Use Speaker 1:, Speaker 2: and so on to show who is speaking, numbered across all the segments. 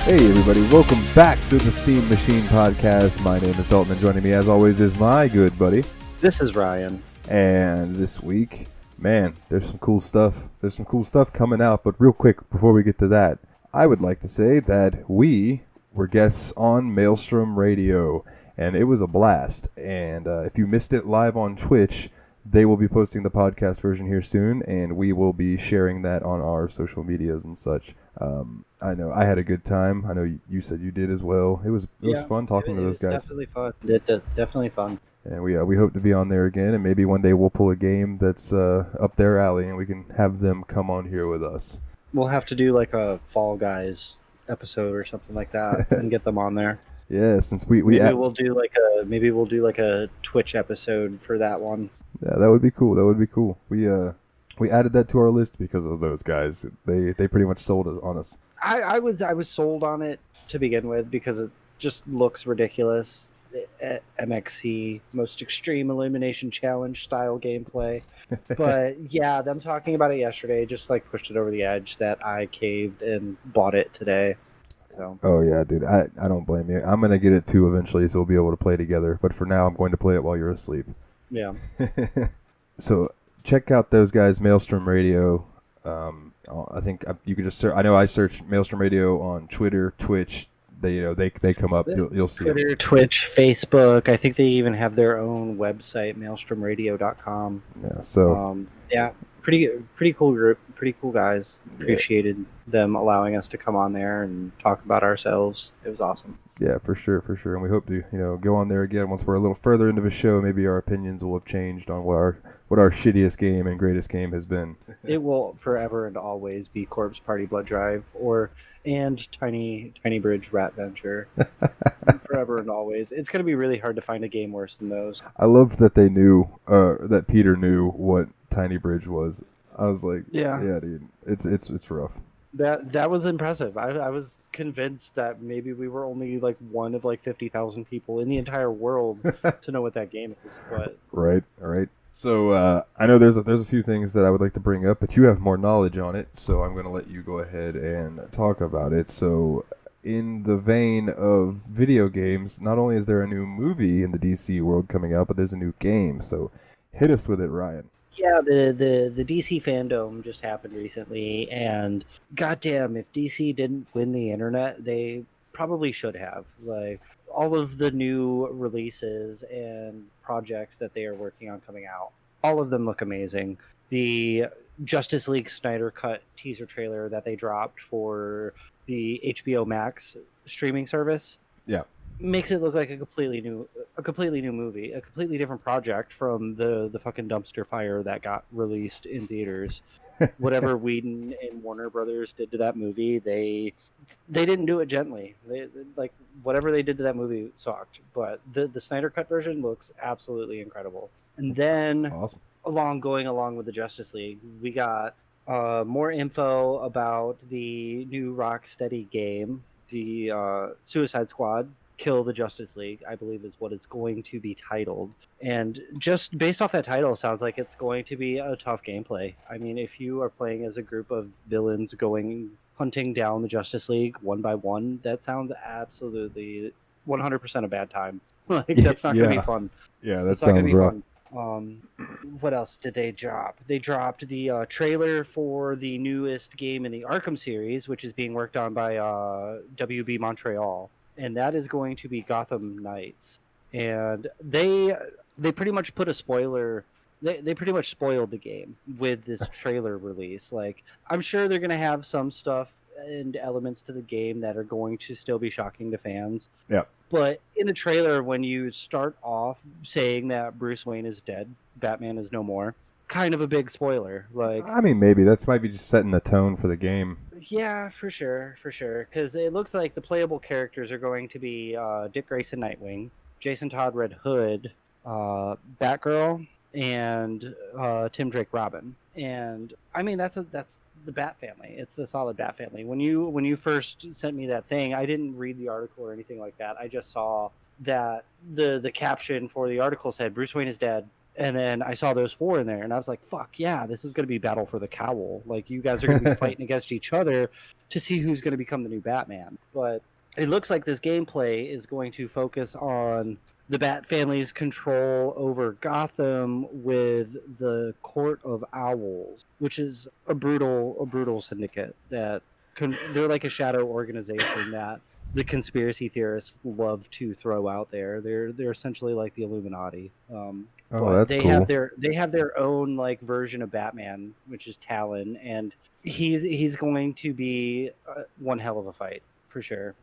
Speaker 1: Hey everybody, welcome back to the Steam Machine Podcast. My name is Dalton, and joining me as always is my good buddy.
Speaker 2: This is Ryan.
Speaker 1: And this week, man, there's some cool stuff. There's some cool stuff coming out, but real quick, before we get to that, I would like to say that we were guests on Maelstrom Radio, and it was a blast. And if you missed it live on Twitch, they will be posting the podcast version here soon, and we will be sharing that on our social medias and such. I know I had a good time. I know you said you did as well. It was fun talking to those guys.
Speaker 2: It's definitely fun. It's definitely fun.
Speaker 1: And we hope to be on there again, and maybe one day we'll pull a game that's up their alley, and we can have them come on here with us.
Speaker 2: We'll have to do like a Fall Guys episode or something like that, and get them on there.
Speaker 1: Yeah, since
Speaker 2: we'll do like a Twitch episode for that one.
Speaker 1: Yeah, that would be cool. We added that to our list because of those guys. They pretty much sold it on us.
Speaker 2: I was sold on it to begin with because it just looks ridiculous. MXC, most extreme elimination challenge style gameplay. But yeah, them talking about it yesterday just like pushed it over the edge that I caved and bought it today. So.
Speaker 1: Oh yeah, dude. I don't blame you. I'm gonna get it too eventually, so we'll be able to play together. But for now, I'm going to play it while you're asleep.
Speaker 2: Yeah.
Speaker 1: So check out those guys, Maelstrom Radio. I think you could just search. I know I searched Maelstrom Radio on Twitter, Twitch. They come up. You'll see
Speaker 2: Twitter,
Speaker 1: them.
Speaker 2: Twitch, Facebook. I think they even have their own website, maelstromradio.com.
Speaker 1: Yeah. So.
Speaker 2: Yeah, pretty cool group, pretty cool guys. Appreciated them allowing us to come on there and talk about ourselves. It was awesome.
Speaker 1: Yeah, for sure. And we hope to, go on there again once we're a little further into the show. Maybe our opinions will have changed on what our shittiest game and greatest game has been.
Speaker 2: It will forever and always be Corpse Party Blood Drive and Tiny Bridge Rat Venture. Forever and always. It's going to be really hard to find a game worse than those.
Speaker 1: I loved that they knew, that Peter knew what Tiny Bridge was. I was like, yeah, dude, it's rough.
Speaker 2: That was impressive. I was convinced that maybe we were only like one of like 50,000 people in the entire world to know what that game is. But
Speaker 1: right, all right. So I know there's a few things that I would like to bring up, but you have more knowledge on it, so I'm going to let you go ahead and talk about it. So in the vein of video games, not only is there a new movie in the DC world coming out, but there's a new game. So hit us with it, Ryan.
Speaker 2: Yeah, the DC fandom just happened recently, and goddamn, if DC didn't win the internet, they probably should have. Like, all of the new releases and projects that they are working on coming out, all of them look amazing. The Justice League Snyder Cut teaser trailer that they dropped for the HBO Max streaming service, makes it look like a completely new movie, a completely different project from the fucking dumpster fire that got released in theaters. Whatever Whedon and Warner Brothers did to that movie, they didn't do it gently. They like whatever they did to that movie sucked. But the Snyder Cut version looks absolutely incredible. And then
Speaker 1: awesome.
Speaker 2: Going along with the Justice League, we got more info about the new Rocksteady game, the Suicide Squad. Kill the Justice League, I believe is what it's going to be titled. And just based off that title, sounds like it's going to be a tough gameplay. I mean, if you are playing as a group of villains hunting down the Justice League one by one, that sounds absolutely 100% a bad time. Like, that's not going to be fun.
Speaker 1: Yeah, that sounds rough.
Speaker 2: What else did they drop? They dropped the trailer for the newest game in the Arkham series, which is being worked on by WB Montreal. And that is going to be Gotham Knights. And they pretty much put a spoiler. They pretty much spoiled the game with this trailer release. Like, I'm sure they're going to have some stuff and elements to the game that are going to still be shocking to fans.
Speaker 1: Yeah.
Speaker 2: But in the trailer, when you start off saying that Bruce Wayne is dead, Batman is no more, kind of a big spoiler. Like,
Speaker 1: I mean, maybe that's might be just setting the tone for the game.
Speaker 2: Yeah, for sure. Because it looks like the playable characters are going to be Dick Grayson Nightwing, Jason Todd Red Hood, Batgirl, and Tim Drake Robin. And I mean, that's the Bat family. It's a solid Bat family. When you first sent me that thing, I didn't read the article or anything like that. I just saw that the caption for the article said Bruce Wayne is dead. And then I saw those 4 in there, and I was like, fuck yeah, this is going to be Battle for the Cowl. Like, you guys are going to be fighting against each other to see who's going to become the new Batman. But it looks like this gameplay is going to focus on the Bat family's control over Gotham with the Court of Owls, which is a brutal syndicate that they're like a shadow organization that the conspiracy theorists love to throw out there. They're essentially like the Illuminati.
Speaker 1: Oh, that's
Speaker 2: they
Speaker 1: cool.
Speaker 2: have their own like version of Batman, which is Talon, and he's going to be one hell of a fight for sure.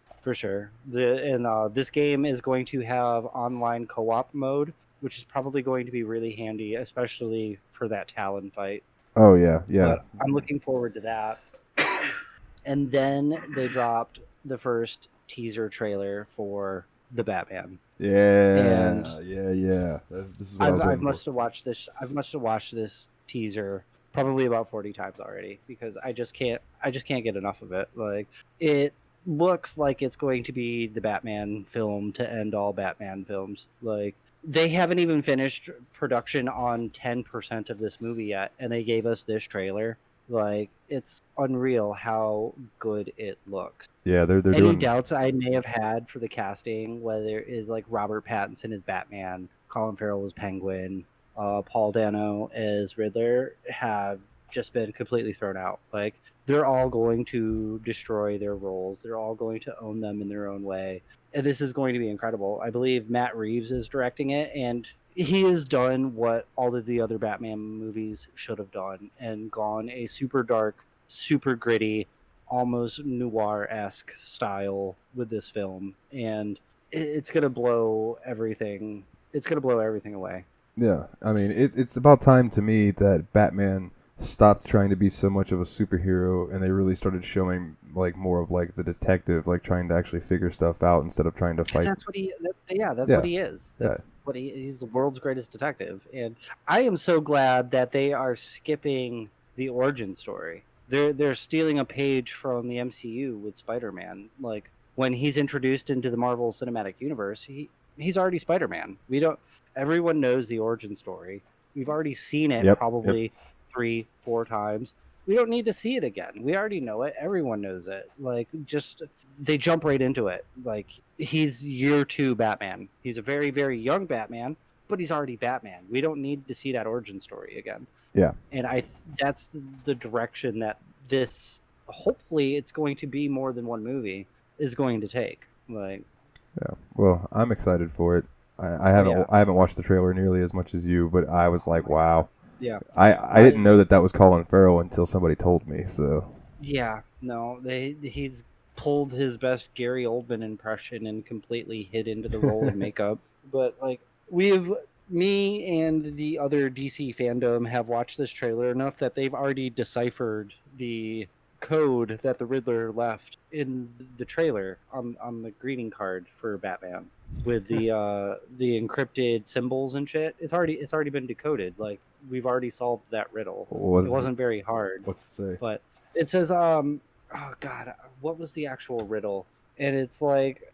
Speaker 2: This game is going to have online co-op mode, which is probably going to be really handy, especially for that Talon fight.
Speaker 1: Oh yeah.
Speaker 2: But I'm looking forward to that. And then they dropped the first teaser trailer for the Batman.
Speaker 1: Yeah.
Speaker 2: And
Speaker 1: This is
Speaker 2: I've must have watched this teaser probably about 40 times already because I just can't get enough of it. Like, it looks like it's going to be the Batman film to end all Batman films. Like, they haven't even finished production on 10% of this movie yet, and they gave us this trailer. Like, it's unreal how good it looks.
Speaker 1: Yeah, they're
Speaker 2: Any
Speaker 1: doing
Speaker 2: doubts I may have had for the casting, whether it is like Robert Pattinson as Batman, Colin Farrell as Penguin, Paul Dano as Riddler, have just been completely thrown out. Like, they're all going to destroy their roles. They're all going to own them in their own way. And this is going to be incredible. I believe Matt Reeves is directing it, and he has done what all of the other Batman movies should have done and gone a super dark, super gritty, almost noir-esque style with this film. And it's going to blow everything. It's going to blow everything away.
Speaker 1: Yeah, I mean, it's about time to me that Batman stopped trying to be so much of a superhero and they really started showing like more of like the detective, like trying to actually figure stuff out instead of trying to fight.
Speaker 2: That's what he is. He's the world's greatest detective. And I am so glad that they are skipping the origin story. They're stealing a page from the MCU with Spider-Man. Like, when he's introduced into the Marvel Cinematic Universe, he's already Spider-Man. Everyone knows the origin story. We've already seen it probably 3-4 times. We don't need to see it again. We already know it. Everyone knows it. Like, just they jump right into it. Like, he's year 2 Batman. He's a very, very young Batman, but he's already Batman. We don't need to see that origin story again.
Speaker 1: Yeah.
Speaker 2: And that's the direction that this, hopefully it's going to be more than one movie, is going to take. Like,
Speaker 1: yeah. Well, I'm excited for it. I haven't watched the trailer nearly as much as you, but I was like, wow.
Speaker 2: Yeah.
Speaker 1: I didn't know that was Colin Farrell until somebody told me. So. Yeah.
Speaker 2: No, he's pulled his best Gary Oldman impression and completely hid into the role of makeup. But like, me and the other DC fandom have watched this trailer enough that they've already deciphered the code that the Riddler left in the trailer on the greeting card for Batman with the encrypted symbols and shit. It's already been decoded. Like, we've already solved that riddle. It wasn't very hard.
Speaker 1: What's it say?
Speaker 2: But it says, oh god, what was the actual riddle? And it's like,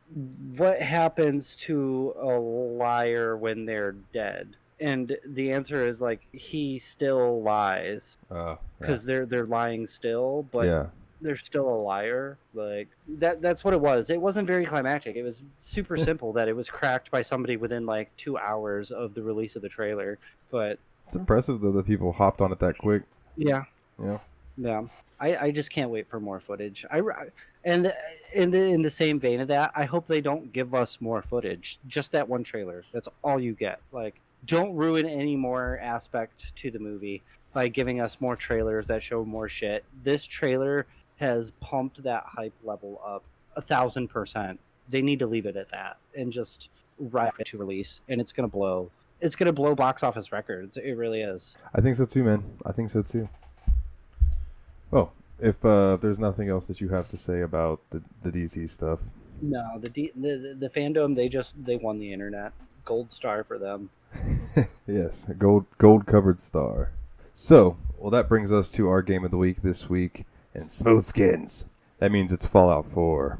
Speaker 2: what happens to a liar when they're dead? And the answer is like, he still lies because they're lying still, but they're still a liar. Like, that's what it was. It wasn't very climactic. It was super simple that it was cracked by somebody within like 2 hours of the release of the trailer. But
Speaker 1: it's impressive though that people hopped on it that quick.
Speaker 2: Yeah. I just can't wait for more footage. And in the same vein of that, I hope they don't give us more footage. Just that one trailer. That's all you get. Like, don't ruin any more aspect to the movie by giving us more trailers that show more shit. This trailer has pumped that hype level up 1,000%. They need to leave it at that and just ride it to release, and it's gonna blow. It's gonna blow box office records. It really is.
Speaker 1: I think so too, man. I think so too. Well, if there's nothing else that you have to say about the DC stuff.
Speaker 2: No, the fandom, they won the internet. Gold star for them.
Speaker 1: Yes, a gold covered star. So, well, that brings us to our game of the week this week, and Smooth Skins. That means it's Fallout 4.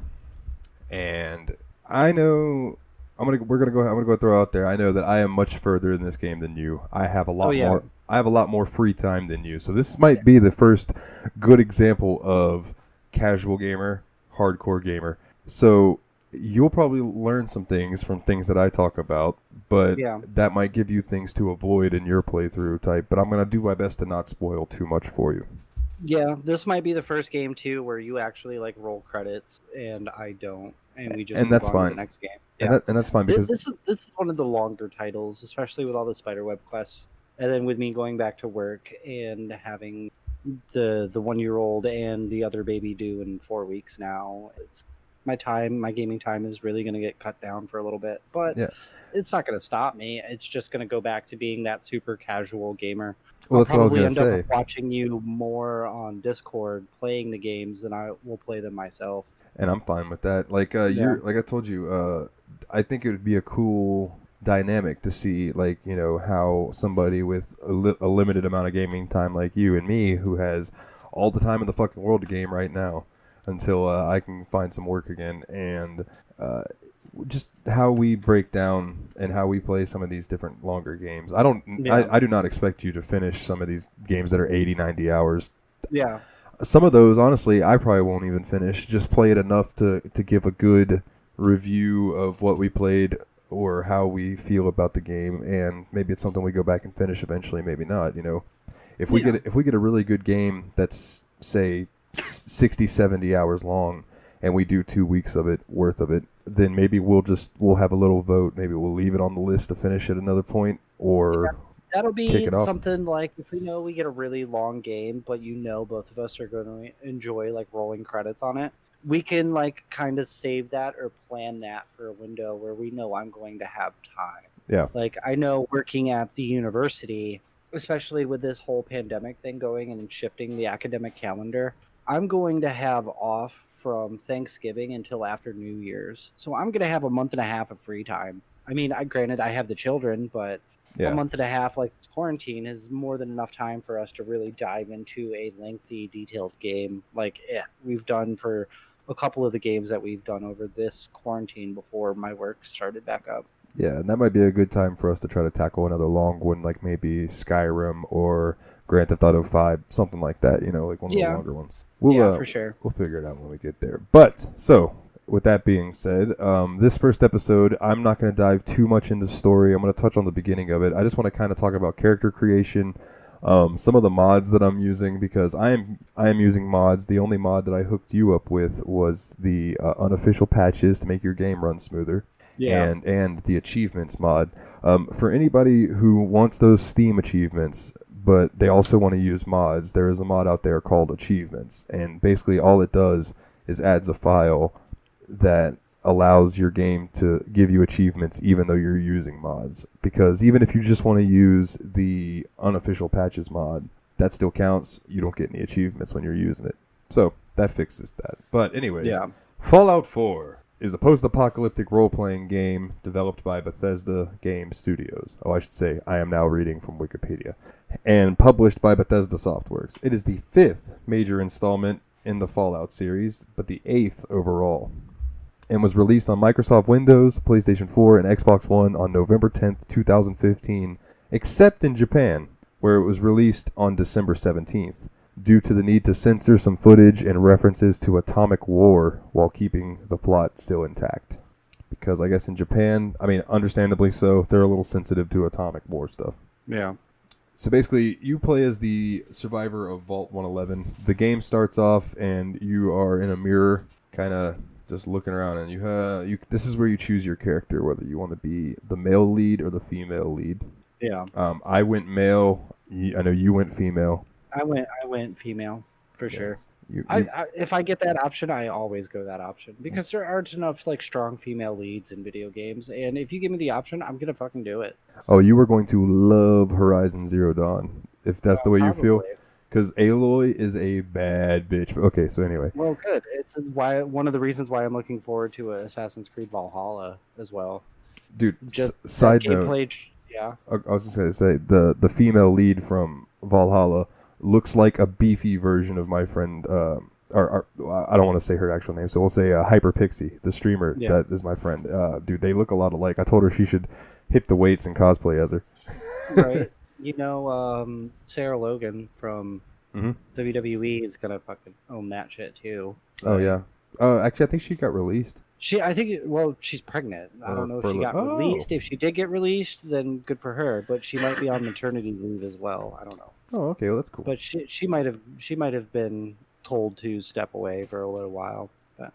Speaker 1: And I know I'm gonna go throw out there. I know that I am much further in this game than you. I have a lot more. I have a lot more free time than you. So this might be the first good example of casual gamer, hardcore gamer. So you'll probably learn some things from things that I talk about, but that might give you things to avoid in your playthrough type. But I'm gonna do my best to not spoil too much for you.
Speaker 2: Yeah, this might be the first game too where you actually like roll credits and I don't, and we just
Speaker 1: and
Speaker 2: move
Speaker 1: that's
Speaker 2: on
Speaker 1: fine.
Speaker 2: to the next game.
Speaker 1: And that's fine because
Speaker 2: this is one of the longer titles, especially with all the spiderweb quests, and then with me going back to work and having the 1-year-old and the other baby due in 4 weeks now. It's my gaming time is really going to get cut down for a little bit, but it's not going to stop me. It's just going to go back to being that super casual gamer.
Speaker 1: Well,
Speaker 2: I'll
Speaker 1: that's what I was
Speaker 2: probably
Speaker 1: going to
Speaker 2: end
Speaker 1: say.
Speaker 2: up watching you more on Discord playing the games than I will play them myself.
Speaker 1: And I'm fine with that. Like like I told you, I think it would be a cool dynamic to see, like, you know, how somebody with a limited amount of gaming time like you and me, who has all the time in the fucking world to game right now until I can find some work again, and just how we break down and how we play some of these different longer games. I do not expect you to finish some of these games that are 80, 90 hours.
Speaker 2: Yeah.
Speaker 1: Some of those, honestly, I probably won't even finish. Just play it enough to give a good review of what we played or how we feel about the game, and maybe it's something we go back and finish eventually, maybe not, you know. If we get a really good game that's, say, 60, 70 hours long, and we do 2 weeks of it worth of it, then maybe we'll have a little vote. Maybe we'll leave it on the list to finish at another point, or
Speaker 2: that'll be something like if we know we get a really long game, but you know both of us are going to enjoy like rolling credits on it. We can like kind of save that or plan that for a window where we know I'm going to have time.
Speaker 1: Yeah.
Speaker 2: Like I know working at the university, especially with this whole pandemic thing going and shifting the academic calendar, I'm going to have off from Thanksgiving until after New Year's. So I'm going to have a month and a half of free time. I mean, granted, I have the children, but a month and a half like this quarantine is more than enough time for us to really dive into a lengthy, detailed game like we've done for a couple of the games that we've done over this quarantine before my work started back up.
Speaker 1: Yeah, and that might be a good time for us to try to tackle another long one, like maybe Skyrim or Grand Theft Auto 5, something like that, you know, like one of the longer ones.
Speaker 2: For sure.
Speaker 1: We'll figure it out when we get there. But, so, with that being said, this first episode, I'm not going to dive too much into the story. I'm going to touch on the beginning of it. I just want to kind of talk about character creation, some of the mods that I'm using, because I am using mods. The only mod that I hooked you up with was the unofficial patches to make your game run smoother.
Speaker 2: Yeah.
Speaker 1: And the achievements mod. For anybody who wants those Steam achievements, but they also want to use mods, there is a mod out there called Achievements, and basically all it does is adds a file that allows your game to give you achievements even though you're using mods. Because even if you just want to use the unofficial patches mod, that still counts. You don't get any achievements when you're using it. So that fixes that. But anyways, Fallout 4 is a post-apocalyptic role-playing game developed by Bethesda Game Studios. Oh, I should say, I am now reading from Wikipedia. And published by Bethesda Softworks. It is the 5th major installment in the Fallout series, but the 8th overall. And was released on Microsoft Windows, PlayStation 4, and Xbox One on November 10th, 2015, except in Japan, where it was released on December 17th. Due to the need to censor some footage and references to atomic war while keeping the plot still intact. Because I guess in Japan, I mean, understandably so, they're a little sensitive to atomic war stuff.
Speaker 2: Yeah.
Speaker 1: So basically, you play as the survivor of Vault 111. The game starts off, and you are in a mirror, kind of just looking around, and this is where you choose your character, whether you want to be the male lead or the female lead.
Speaker 2: Yeah.
Speaker 1: I went male. I know you went female.
Speaker 2: I went female for sure. If I get that option, I always go that option because there aren't enough like strong female leads in video games. And if you give me the option, I'm gonna fucking do it.
Speaker 1: Oh, you are going to love Horizon Zero Dawn if that's the way you feel. Because Aloy is a bad bitch. Okay, so anyway.
Speaker 2: Well, good. It's one of the reasons why I'm looking forward to Assassin's Creed Valhalla as well.
Speaker 1: Dude, just side note.
Speaker 2: Yeah.
Speaker 1: I was just gonna say the female lead from Valhalla looks like a beefy version of my friend I don't want to say her actual name, so we'll say Hyper Pixie, the streamer
Speaker 2: Yeah.
Speaker 1: that is my friend. Dude, they look a lot alike. I told her she should hit the weights and cosplay as her.
Speaker 2: Right. You know, Sarah Logan from
Speaker 1: Hmm.
Speaker 2: WWE is gonna fucking own that shit too.
Speaker 1: Oh
Speaker 2: Like,
Speaker 1: yeah. Actually, I think she got released.
Speaker 2: I think, well, she's pregnant. I don't know if she got released. If she did get released, then good for her. But she might be on maternity leave as well. I don't know.
Speaker 1: Oh, okay, well, that's cool.
Speaker 2: But she might have been told to step away for a little while. But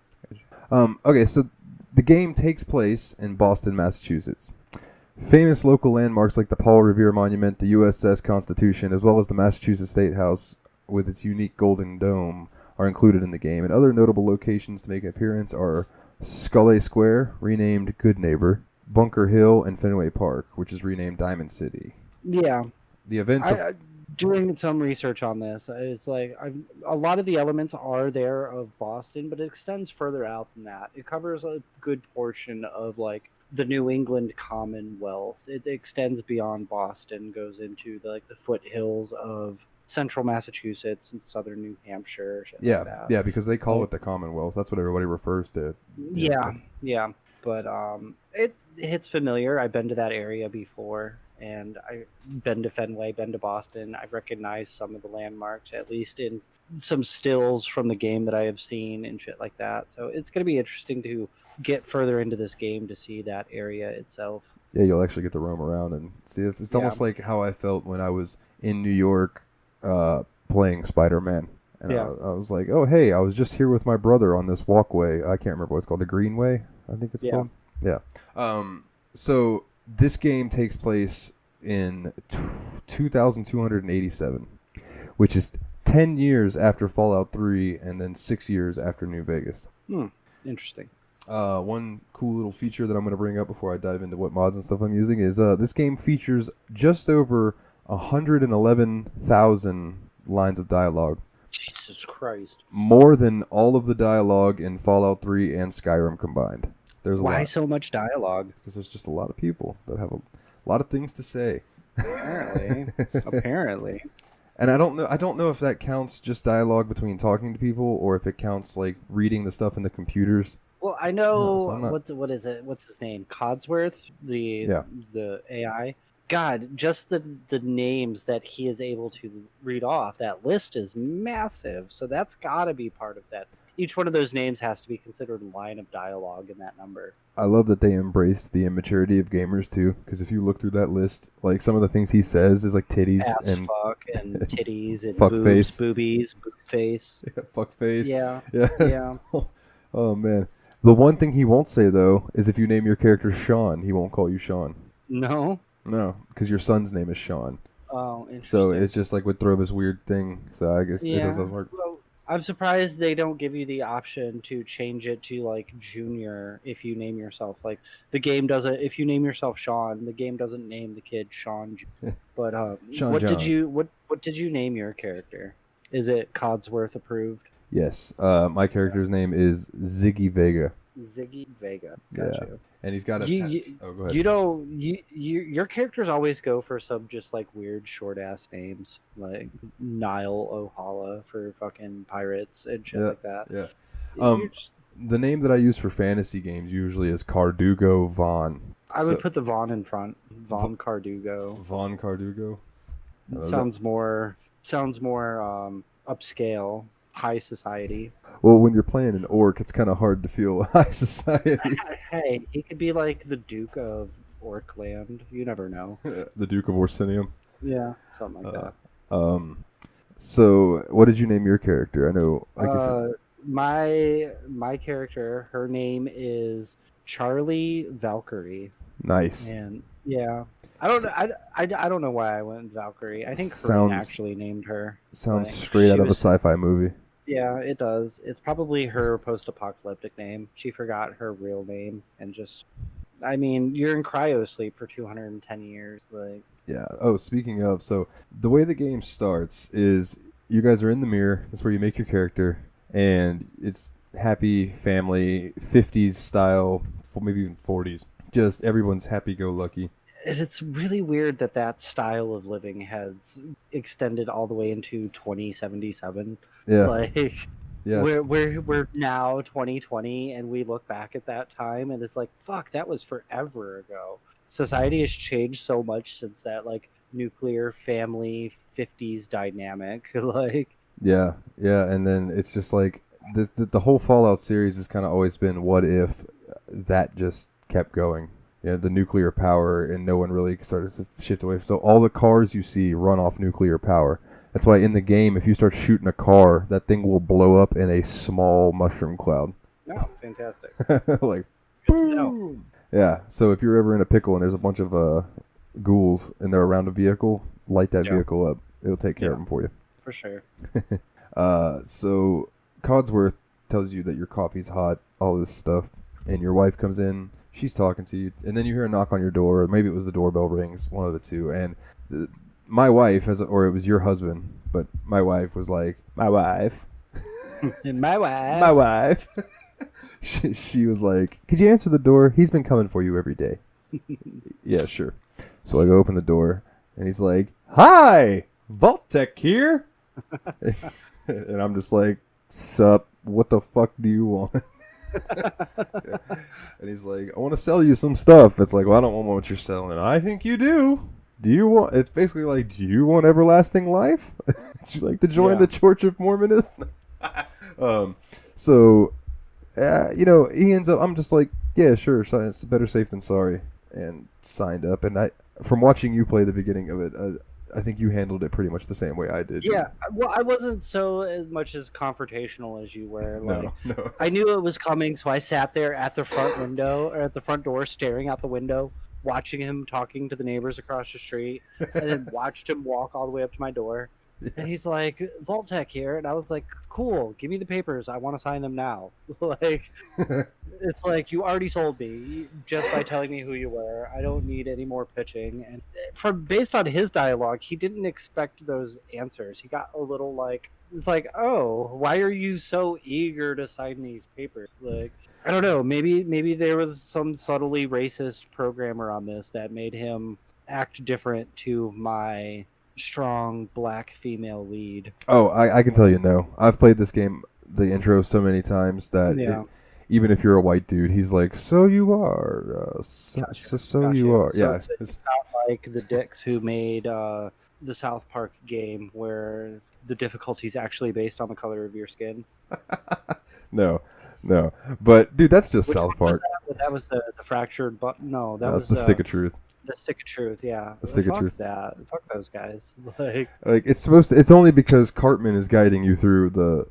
Speaker 1: Okay, so the game takes place in Boston, Massachusetts. Famous local landmarks like the Paul Revere Monument, the USS Constitution, as well as the Massachusetts State House with its unique golden dome are included in the game. And other notable locations to make an appearance are Scully Square, renamed Good Neighbor, Bunker Hill, and Fenway Park, which is renamed Diamond City.
Speaker 2: yeah,
Speaker 1: The events of...
Speaker 2: doing some research on this, it's like a lot of the elements are there of Boston, but it extends further out than that. It covers a good portion of like the New England Commonwealth. It extends beyond Boston, goes into the foothills of central Massachusetts and southern New Hampshire. Shit
Speaker 1: Yeah,
Speaker 2: like that.
Speaker 1: yeah, because they call it the Commonwealth. That's what everybody refers to.
Speaker 2: Yeah. But it hits familiar. I've been to that area before, and I've been to Fenway, been to Boston. I've recognized some of the landmarks, at least in some stills from the game that I have seen and shit like that. So it's going to be interesting to get further into this game to see that area itself.
Speaker 1: Yeah, you'll actually get to roam around and see. It's almost like how I felt when I was in New York playing Spider-Man. And I was like, oh, hey, I was just here with my brother on this walkway. I can't remember what it's called. The Greenway, I think it's called. Yeah. So this game takes place in 2287, which is 10 years after Fallout 3 and then 6 years after New Vegas.
Speaker 2: Interesting.
Speaker 1: One cool little feature that I'm going to bring up before I dive into what mods and stuff I'm using is this game features just over 111,000 lines of dialogue.
Speaker 2: Jesus Christ.
Speaker 1: More than all of the dialogue in Fallout 3 and Skyrim combined. There's
Speaker 2: Why so much dialogue?
Speaker 1: Because there's just a lot of people that have a lot of things to say.
Speaker 2: Apparently.
Speaker 1: And I don't know if that counts just dialogue between talking to people or if it counts like reading the stuff in the computers.
Speaker 2: Well, I know what is it? What's his name? Codsworth, the AI. God, just the names that he is able to read off, that list is massive. So that's got to be part of that. Each one of those names has to be considered a line of dialogue in that number.
Speaker 1: I love that they embraced the immaturity of gamers too, because if you look through that list, like some of the things he says is like titties
Speaker 2: Ass,
Speaker 1: and
Speaker 2: fuck and titties and
Speaker 1: fuck
Speaker 2: boobs,
Speaker 1: face.
Speaker 2: boobies, boob face.
Speaker 1: Yeah, fuck face.
Speaker 2: Yeah.
Speaker 1: Oh man. The one thing he won't say though is if you name your character Sean, he won't call you Sean.
Speaker 2: No,
Speaker 1: because your son's name is Sean.
Speaker 2: Oh, interesting.
Speaker 1: So it's just like would throw this weird thing. So I guess it doesn't work.
Speaker 2: Well, I'm surprised they don't give you the option to change it to like Junior if you name yourself like the game doesn't. If you name yourself Sean, the game doesn't name the kid Sean. But
Speaker 1: Sean
Speaker 2: what
Speaker 1: John.
Speaker 2: did you name your character? Is it Codsworth approved?
Speaker 1: Yes. My character's name is Ziggy Vega.
Speaker 2: Ziggy Vega. Gotcha.
Speaker 1: Yeah. And he's got a
Speaker 2: oh, go ahead. Your characters always go for some just like weird short ass names like Niall O'Hala for fucking pirates and shit like that.
Speaker 1: Yeah. The name that I use for fantasy games usually is Cardugo Vaughn.
Speaker 2: I would put the Vaughn in front. Vaughn Cardugo.
Speaker 1: Vaughn Cardugo.
Speaker 2: It sounds more upscale, high society.
Speaker 1: Well, when you're playing an orc, it's kind of hard to feel high society.
Speaker 2: Hey, he could be like the Duke of Orkland. You never know.
Speaker 1: The Duke of Orsinium.
Speaker 2: Yeah, something like that.
Speaker 1: So, what did you name your character? I know, like you said.
Speaker 2: My character, her name is Charlie Valkyrie.
Speaker 1: Nice.
Speaker 2: And yeah, I don't know why I went Valkyrie. I think Corinne actually named her.
Speaker 1: Sounds straight out of a sci-fi movie.
Speaker 2: Yeah, it does. It's probably her post-apocalyptic name. She forgot her real name and just... I mean, you're in cryo sleep for 210 years. Like,
Speaker 1: yeah. Oh, speaking of, so the way the game starts is you guys are in the mirror. That's where you make your character, and it's happy family, 50s style, maybe even 40s. Just everyone's happy-go-lucky.
Speaker 2: It's really weird that style of living has extended all the way into 2077.
Speaker 1: Yeah.
Speaker 2: Like,
Speaker 1: Yeah.
Speaker 2: We're now 2020, and we look back at that time, and it's like, fuck, that was forever ago. Society has changed so much since that, like, nuclear family 50s dynamic. Like,
Speaker 1: Yeah, yeah, and then it's just like the whole Fallout series has kind of always been what if that just kept going. Yeah, the nuclear power and no one really started to shift away. So all the cars you see run off nuclear power. That's why in the game, if you start shooting a car, that thing will blow up in a small mushroom cloud.
Speaker 2: oh, fantastic.
Speaker 1: Like,
Speaker 2: Good to know.
Speaker 1: boom. Yeah. So if you're ever in a pickle and there's a bunch of ghouls and they're around a vehicle, light that
Speaker 2: Yeah.
Speaker 1: vehicle up. It'll take care of
Speaker 2: Yeah.
Speaker 1: them for you.
Speaker 2: For sure.
Speaker 1: So Codsworth tells you that your coffee's hot, all this stuff, and your wife comes in. She's talking to you, and then you hear a knock on your door. Or maybe it was the doorbell rings, one of the two. And my wife, or it was your husband, but my wife was like, my wife.
Speaker 2: My wife.
Speaker 1: My wife. she was like, could you answer the door? He's been coming for you every day. Yeah, sure. So I go open the door, and he's like, hi, Vault-Tec here. And I'm just like, sup, what the fuck do you want? And he's like, I want to sell you some stuff. It's like, well, I don't want what you're selling. I think you do. Do you want, it's basically like, do you want everlasting life? Would you like to join the Church of Mormonism? So, he ends up, I'm just like, yeah, sure, it's better safe than sorry. And signed up. And from watching you play the beginning of it, I think you handled it pretty much the same way I did.
Speaker 2: Yeah, well, I wasn't so as much as confrontational as you were. Like,
Speaker 1: No.
Speaker 2: I knew it was coming, so I sat there at the front window, or at the front door, staring out the window, watching him talking to the neighbors across the street, and then watched him walk all the way up to my door. Yeah. And he's like, Vault-Tec here, and I was like, cool, give me the papers, I want to sign them now. Like, it's like, you already sold me just by telling me who you were. I don't need any more pitching. And based on his dialogue, he didn't expect those answers. He got a little like, it's like, oh, why are you so eager to sign these papers? Like, I don't know, maybe there was some subtly racist programmer on this that made him act different to my strong black female lead.
Speaker 1: Oh, I can tell you no. I've played this game, the intro, so many times that even if you're a white dude, he's like, so you are. Gotcha. You are. So yeah.
Speaker 2: It's not like the dicks who made the South Park game where the difficulty's actually based on the color of your skin.
Speaker 1: No. But, dude, that's just South Park.
Speaker 2: That was the fractured button. No, that was
Speaker 1: the Stick of Truth.
Speaker 2: The Stick of Truth, yeah.
Speaker 1: The Stick of Truth.
Speaker 2: Fuck those guys. Like
Speaker 1: it's it's only because Cartman is guiding you through the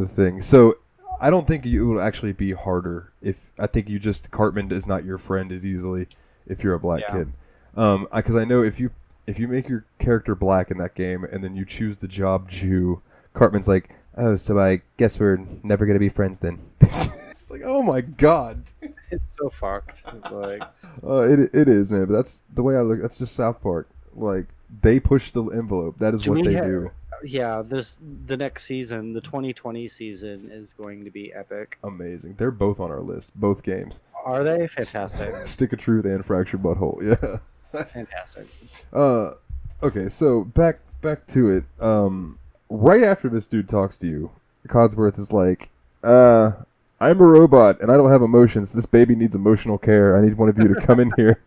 Speaker 1: thing. So I don't think it will actually be harder I think Cartman is not your friend as easily if you're a black kid. Because I know if you make your character black in that game and then you choose the job Jew, Cartman's like, oh, so I guess we're never gonna be friends then. It's like, oh my god.
Speaker 2: It's so fucked. It's like,
Speaker 1: it is, man. But that's the way I look. That's just South Park. Like, they push the envelope. That is what they do.
Speaker 2: Yeah, the next season, the 2020 season, is going to be epic.
Speaker 1: Amazing. They're both on our list. Both games.
Speaker 2: Are they? Fantastic.
Speaker 1: Stick of Truth and Fractured Butthole. Yeah.
Speaker 2: Fantastic.
Speaker 1: Okay, so back to it. Right after this dude talks to you, Codsworth is like, I'm a robot and I don't have emotions. This baby needs emotional care. I need one of you to come in here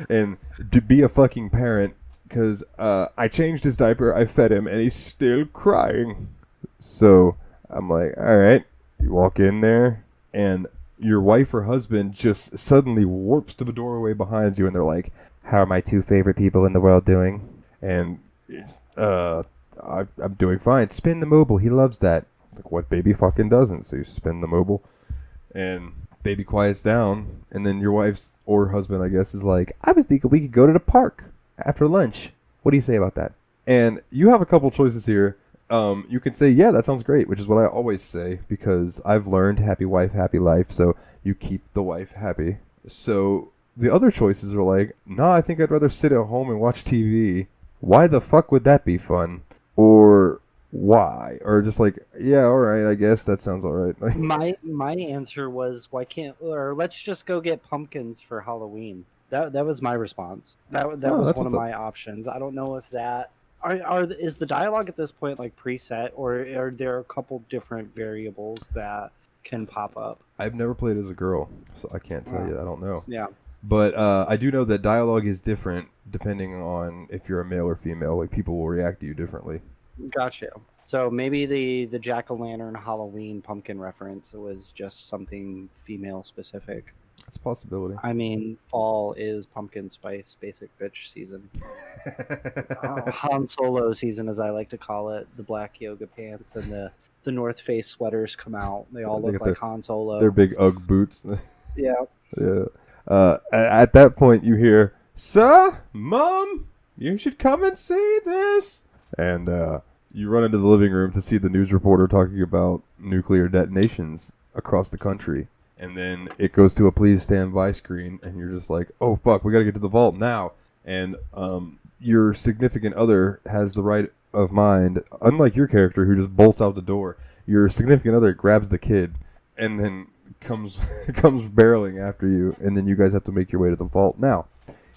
Speaker 1: and to be a fucking parent because I changed his diaper, I fed him, and he's still crying. So I'm like, all right. You walk in there and your wife or husband just suddenly warps to the doorway behind you and they're like, how are my two favorite people in the world doing? And I'm doing fine. Spin the mobile. He loves that. Like, what baby fucking doesn't? So you spin the mobile, and baby quiets down, and then your wife's or husband, I guess, is like, I was thinking we could go to the park after lunch. What do you say about that? And you have a couple choices here. You can say, yeah, that sounds great, which is what I always say, because I've learned happy wife, happy life, so you keep the wife happy. So the other choices are like, nah, I think I'd rather sit at home and watch TV. Why the fuck would that be fun? Or why? Or just like, yeah, all right, I guess that sounds all right.
Speaker 2: My answer was, let's just go get pumpkins for Halloween. That was my response. That was one of my options. I don't know if that is the dialogue at this point like preset, or are there a couple different variables that can pop up?
Speaker 1: I've never played as a girl, so I can't tell you. I don't know.
Speaker 2: Yeah.
Speaker 1: But I do know that dialogue is different depending on if you're a male or female. Like, people will react to you differently.
Speaker 2: Gotcha. So maybe the jack-o'-lantern Halloween pumpkin reference was just something female specific.
Speaker 1: That's a possibility.
Speaker 2: I mean, fall is pumpkin spice basic bitch season. Han Solo season, as I like to call it. The black yoga pants and the North Face sweaters come out. They all look like Han Solo.
Speaker 1: Their big Ugg boots.
Speaker 2: Yeah.
Speaker 1: Yeah. At that point, you hear, "Sir, Mom, you should come and see this." And you run into the living room to see the news reporter talking about nuclear detonations across the country. And then it goes to a "please stand by" screen, and you're just like, "Oh fuck, we gotta get to the vault now." And your significant other has the right of mind, unlike your character who just bolts out the door. Your significant other grabs the kid, and then comes barreling after you, and then you guys have to make your way to the vault. Now,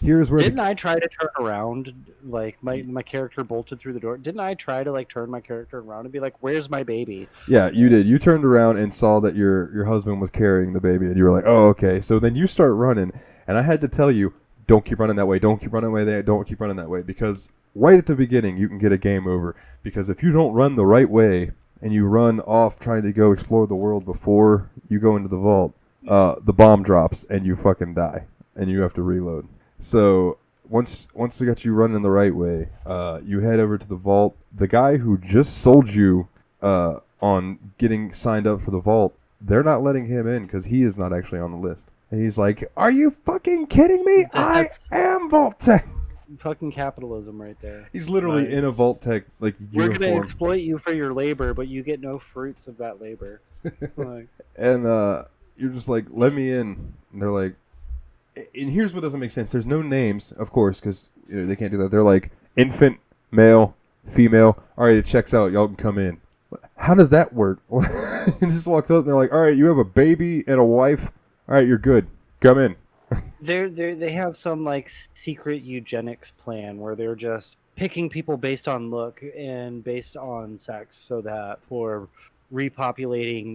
Speaker 1: here's where
Speaker 2: didn't I try to turn around? Like my character bolted through the door. Didn't I try to like turn my character around and be like, "Where's my baby?"
Speaker 1: Yeah, you did. You turned around and saw that your husband was carrying the baby, and you were like, "Oh, okay." So then you start running, and I had to tell you, "Don't keep running that way. Don't keep running away. Don't keep running that way," because right at the beginning you can get a game over. Because if you don't run the right way and you run off trying to go explore the world before you go into the vault, the bomb drops and you fucking die, and you have to reload. So once they got you running the right way, you head over to the vault. The guy who just sold you on getting signed up for the vault, they're not letting him in because he is not actually on the list. And he's like, "Are you fucking kidding me? I am Vault Tech."
Speaker 2: Fucking capitalism right there.
Speaker 1: He's literally in a Vault Tech like uniform.
Speaker 2: We're gonna exploit you for your labor, but you get no fruits of that labor. Like,
Speaker 1: and you're just like, "Let me in." And they're like, and here's what doesn't make sense. There's no names, of course, because they can't do that. They're like, infant, male, female. All right, it checks out. Y'all can come in. How does that work? And just walked up and they're like, "All right, you have a baby and a wife. All right, you're good. Come in."
Speaker 2: they have some like secret eugenics plan where they're just picking people based on look and based on sex, so that for repopulating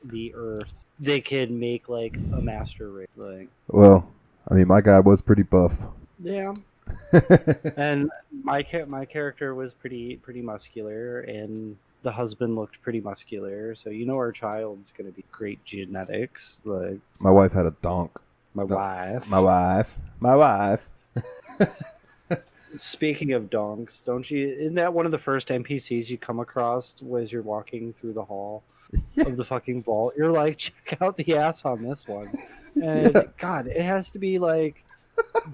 Speaker 2: the Earth, they can make like a master race. Like,
Speaker 1: well, I mean, my guy was pretty buff.
Speaker 2: Yeah. And my character was pretty muscular, and the husband looked pretty muscular, so our child's gonna be great genetics. Like,
Speaker 1: my wife had a donk.
Speaker 2: My wife. Speaking of donks, isn't that one of the first NPCs you come across as you're walking through the hall of the fucking vault? You're like, check out the ass on this one. And God, it has to be like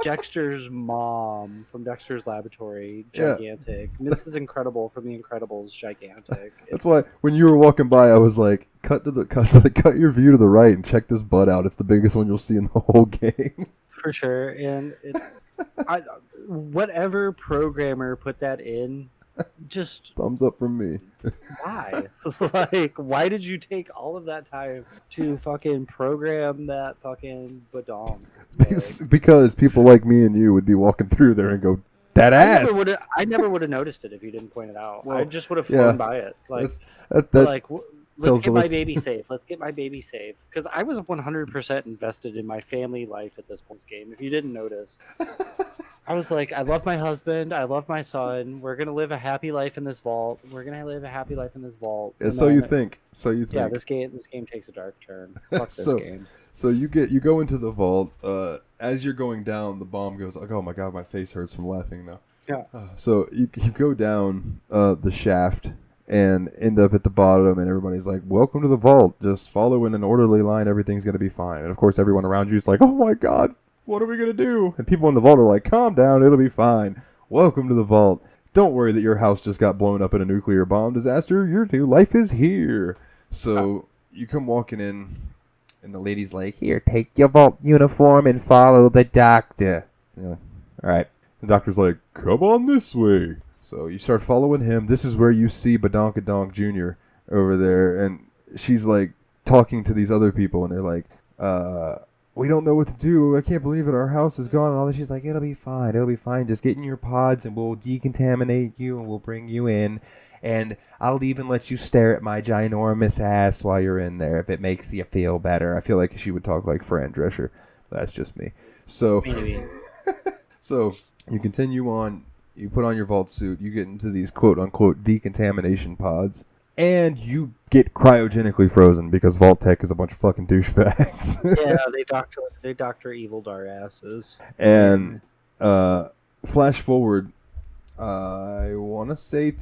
Speaker 2: Dexter's mom from Dexter's Laboratory, gigantic. Mrs. Incredible from The Incredibles, gigantic.
Speaker 1: That's why when you were walking by, I was like, cut your view to the right and check this butt out. It's the biggest one you'll see in the whole game.
Speaker 2: For sure. And whatever programmer put that in, just
Speaker 1: thumbs up from me.
Speaker 2: Why? Like, why did you take all of that time to fucking program that fucking badong?
Speaker 1: Because people like me and you would be walking through there and go, "That ass."
Speaker 2: I never would have noticed it if you didn't point it out. Well, I just would have flown by it. Like, let's get my baby safe. Let's get my baby safe. Because I was 100% invested in my family life at this point in this game. If you didn't notice, I was like, I love my husband. I love my son. We're going to live a happy life in this vault.
Speaker 1: Yeah, so you think.
Speaker 2: Yeah, this game takes a dark turn. Fuck this game.
Speaker 1: So you go into the vault. As you're going down, the bomb goes like, "Oh my God, my face hurts from laughing now."
Speaker 2: Yeah.
Speaker 1: So you go down the shaft and end up at the bottom, and everybody's like, "Welcome to the vault. Just follow in an orderly line. Everything's going to be fine." And of course, everyone around you is like, "Oh my God, what are we going to do?" And people in the vault are like, "Calm down. It'll be fine. Welcome to the vault. Don't worry that your house just got blown up in a nuclear bomb disaster. Your new life is here." So you come walking in, and the lady's like, "Here, take your vault uniform and follow the doctor." Yeah. All right. The doctor's like, "Come on this way." So you start following him. This is where you see Badonkadonk Jr. over there, and she's like talking to these other people, and they're like, we don't know what to do. I can't believe it. Our house is gone and all this. She's like, it'll be fine. It'll be fine. Just get in your pods and we'll decontaminate you and we'll bring you in. And I'll even let you stare at my ginormous ass while you're in there if it makes you feel better. I feel like she would talk like Fran Drescher. That's just me. So, so you continue on. You put on your vault suit. You get into these quote-unquote decontamination pods. And you get cryogenically frozen because Vault Tech is a bunch of fucking douchebags.
Speaker 2: Yeah, they doctor evil dar asses.
Speaker 1: And flash forward, I want to say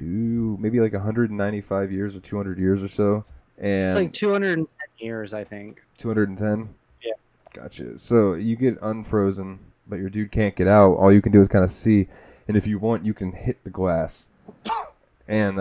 Speaker 1: maybe like 195 years or 200 years or so. And
Speaker 2: it's like 210 years, I think.
Speaker 1: 210?
Speaker 2: Yeah.
Speaker 1: Gotcha. So you get unfrozen, but your dude can't get out. All you can do is kind of see. And if you want, you can hit the glass. And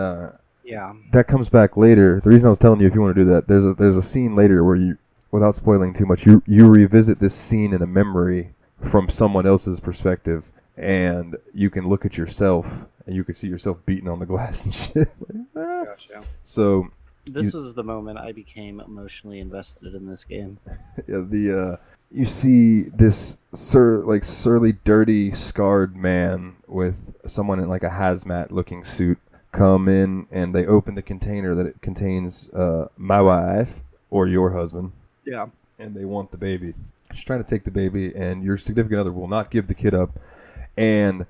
Speaker 2: yeah,
Speaker 1: that comes back later. The reason I was telling you if you want to do that, there's a scene later where you, without spoiling too much, you revisit this scene in a memory from someone else's perspective, and you can look at yourself and you can see yourself beating on the glass and shit. Like, ah.
Speaker 2: Gotcha.
Speaker 1: So
Speaker 2: this was the moment I became emotionally invested in this game.
Speaker 1: Yeah, you see this surly, dirty, scarred man with someone in like a hazmat looking suit come in, and they open the container that it contains my wife or your husband.
Speaker 2: Yeah.
Speaker 1: And they want the baby. She's trying to take the baby, and your significant other will not give the kid up. And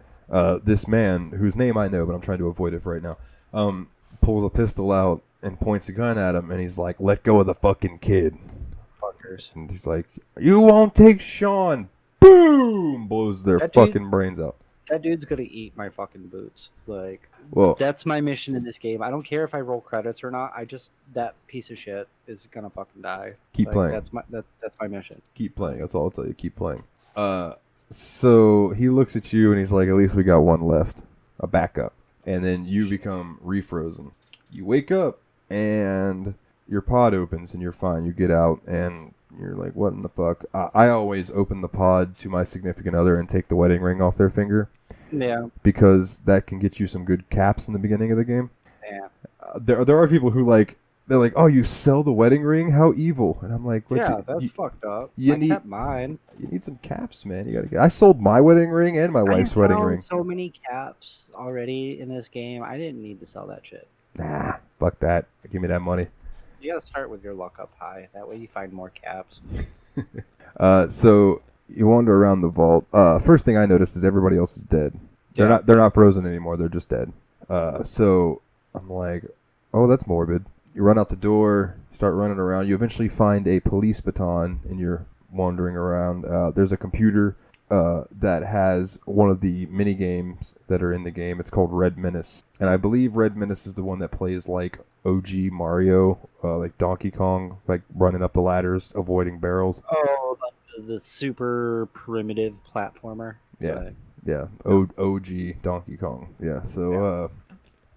Speaker 1: this man, whose name I know, but I'm trying to avoid it for right now, pulls a pistol out and points a gun at him, and he's like, let go of the fucking kid.
Speaker 2: Fuckers.
Speaker 1: And he's like, you won't take Sean. Boom! Blows their fucking brains out.
Speaker 2: That dude's gonna eat my fucking boots. Like,
Speaker 1: well,
Speaker 2: that's my mission in this game. I don't care if I roll credits or not. That piece of shit is gonna fucking die.
Speaker 1: Keep playing.
Speaker 2: That's my mission.
Speaker 1: Keep playing. That's all I'll tell you. Keep playing. So he looks at you and he's like, at least we got one left, a backup. And then you become refrozen. You wake up and your pod opens and you're fine. You get out and you're like, what in the fuck? I always open the pod to my significant other and take the wedding ring off their finger.
Speaker 2: Yeah.
Speaker 1: Because that can get you some good caps in the beginning of the game.
Speaker 2: Yeah.
Speaker 1: There are people who they're like, oh, you sell the wedding ring? How evil. And I'm like,
Speaker 2: yeah, that's fucked up. I kept mine.
Speaker 1: You need some caps, man. You gotta get. I sold my wedding ring and my wife's wedding ring.
Speaker 2: So many caps already in this game. I didn't need to sell that shit.
Speaker 1: Nah, fuck that. Give me that money.
Speaker 2: You gotta start with your luck up high. That way you find more caps.
Speaker 1: So you wander around the vault. First thing I noticed is everybody else is dead. They're not frozen anymore. They're just dead. So I'm like, oh, that's morbid. You run out the door, start running around. You eventually find a police baton, and you're wandering around. There's a computer that has one of the mini games that are in the game. It's called Red Menace, and I believe Red Menace is the one that plays like OG Mario, like Donkey Kong, like running up the ladders, avoiding barrels.
Speaker 2: Oh, like the super primitive platformer.
Speaker 1: Yeah, yeah. OG Donkey Kong. Yeah. So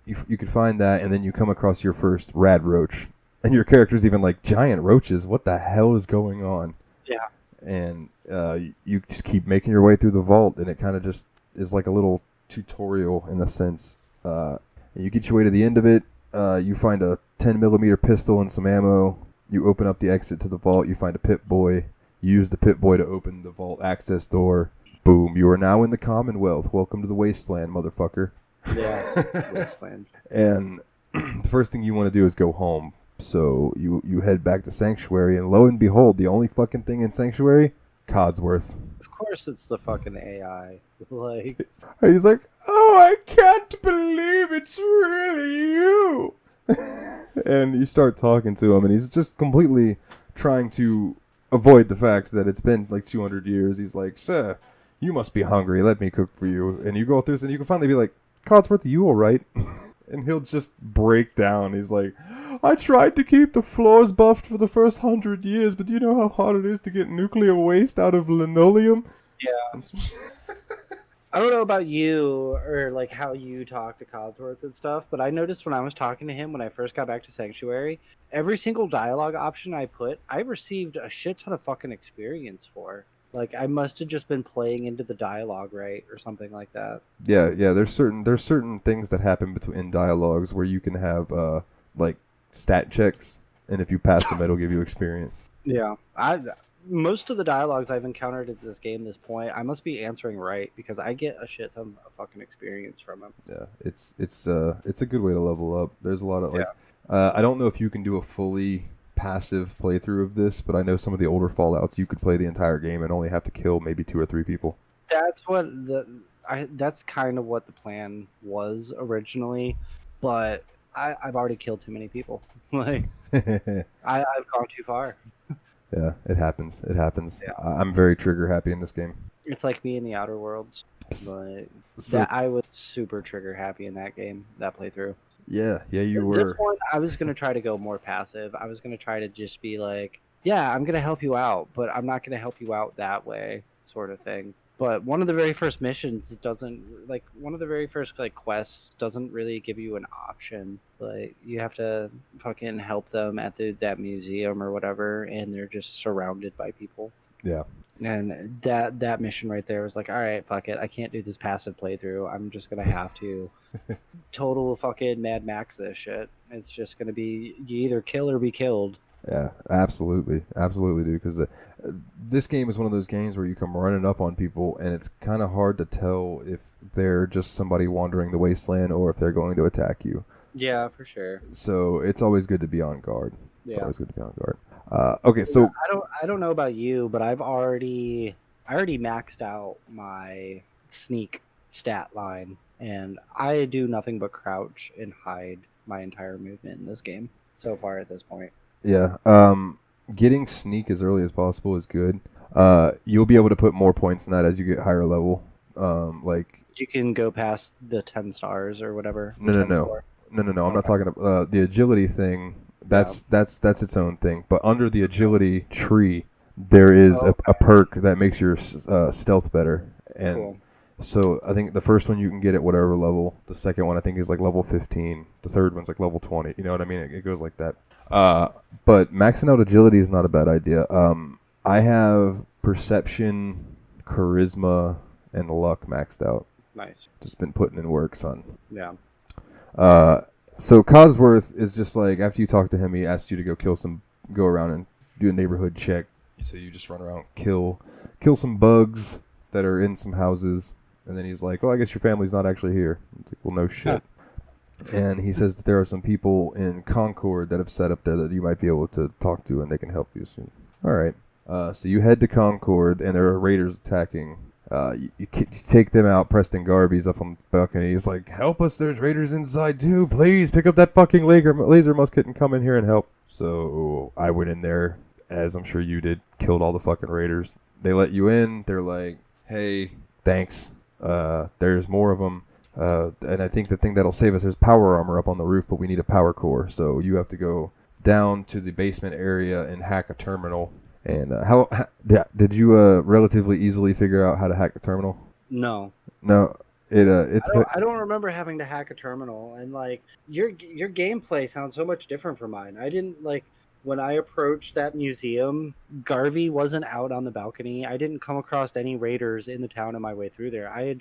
Speaker 1: you could find that, and then you come across your first rad roach, and your character's even like, giant roaches. What the hell is going on?
Speaker 2: Yeah.
Speaker 1: And you just keep making your way through the vault, and it kind of just is like a little tutorial in a sense. And you get your way to the end of it. You find a 10mm pistol and some ammo. You open up the exit to the vault. You find a Pip-Boy. You use the Pip-Boy to open the vault access door. Boom. You are now in the Commonwealth. Welcome to the wasteland, motherfucker.
Speaker 2: Yeah, wasteland.
Speaker 1: And the first thing you want to do is go home. So you head back to Sanctuary, and lo and behold, the only fucking thing in Sanctuary, Codsworth.
Speaker 2: Of course it's the fucking AI. Like,
Speaker 1: he's like, oh, I can't believe it's really you. And you start talking to him, and he's just completely trying to avoid the fact that it's been like 200 years. He's like, sir, you must be hungry. Let me cook for you. And you go through this, and you can finally be like, Codsworth, are you all right? And he'll just break down. He's like, I tried to keep the floors buffed for the first 100 years, but do you know how hard it is to get nuclear waste out of linoleum?
Speaker 2: Yeah. I don't know about you or like how you talk to Codsworth and stuff, but I noticed when I was talking to him when I first got back to Sanctuary, every single dialogue option I put, I received a shit ton of fucking experience for. Like, I must have just been playing into the dialogue right or something like that.
Speaker 1: Yeah. There's certain things that happen in dialogues where you can have like stat checks, and if you pass them, it'll give you experience.
Speaker 2: Yeah, most of the dialogues I've encountered at this game, this point, I must be answering right because I get a shit ton of fucking experience from them.
Speaker 1: Yeah, it's a good way to level up. There's a lot of
Speaker 2: Yeah.
Speaker 1: I don't know if you can do a fully passive playthrough of this, but I know some of the older Fallouts you could play the entire game and only have to kill maybe 2 or 3 people.
Speaker 2: That's what that's kind of what the plan was originally, but I've already killed too many people. Like I've gone too far.
Speaker 1: Yeah, it happens. It happens.
Speaker 2: Yeah.
Speaker 1: I'm very trigger happy in this game.
Speaker 2: It's like me in the Outer Worlds, but
Speaker 1: So
Speaker 2: that I was super trigger happy in that game, that playthrough.
Speaker 1: yeah, you
Speaker 2: This
Speaker 1: were.
Speaker 2: one, I was gonna try to go more passive. I was gonna try to just be like, yeah, I'm gonna help you out, but I'm not gonna help you out that way, sort of thing. But one of the very first missions doesn't like one of the very first like quests doesn't really give you an option. Like you have to fucking help them at that museum or whatever, and they're just surrounded by people.
Speaker 1: Yeah.
Speaker 2: And that mission right there was like, all right, fuck it, I can't do this passive playthrough. I'm just gonna have to total fucking Mad Max this shit. It's just gonna be you either kill or be killed.
Speaker 1: Yeah, absolutely, dude. Because this game is one of those games where you come running up on people, and it's kind of hard to tell if they're just somebody wandering the wasteland or if they're going to attack you.
Speaker 2: Yeah, for sure.
Speaker 1: So it's always good to be on guard. It's
Speaker 2: Yeah.
Speaker 1: always good to be on guard. Okay, so
Speaker 2: I don't know about you, but I already maxed out my sneak stat line, and I do nothing but crouch and hide my entire movement in this game so far at this point.
Speaker 1: yeah, getting sneak as early as possible is good. You'll be able to put more points in that as you get higher level. Like
Speaker 2: You can go past the 10 stars or whatever.
Speaker 1: No. I'm not talking about the agility thing. That's its own thing. But under the agility tree, there is a perk that makes your stealth better. And
Speaker 2: Cool.
Speaker 1: so I think the first one you can get at whatever level. The second one I think is like level 15. The third one's like level 20. You know what I mean? It goes like that. But maxing out agility is not a bad idea. I have perception, charisma, and luck maxed out.
Speaker 2: Nice.
Speaker 1: Just been putting in work, son.
Speaker 2: Yeah.
Speaker 1: So Cosworth is just like, after you talk to him, he asks you to go around and do a neighborhood check. So you just run around, kill some bugs that are in some houses, and then he's like, "Oh, I guess your family's not actually here." It's like, well, no shit. And he says that there are some people in Concord that have set up there that you might be able to talk to, and they can help you. So, all right. So you head to Concord, and there are raiders attacking. You take them out. Preston Garvey's up on the balcony. He's like, "Help us! There's raiders inside too. Please pick up that fucking laser musket and come in here and help." So I went in there, as I'm sure you did, killed all the fucking raiders. They let you in. They're like, "Hey, thanks. There's more of them. And I think the thing that'll save us, there's power armor up on the roof, but we need a power core. So you have to go down to the basement area and hack a terminal." And did you relatively easily figure out how to hack the terminal?
Speaker 2: No.
Speaker 1: No, it's.
Speaker 2: I don't remember having to hack a terminal, and like your gameplay sounds so much different from mine. I didn't like when I approached that museum. Garvey wasn't out on the balcony. I didn't come across any raiders in the town on my way through there. I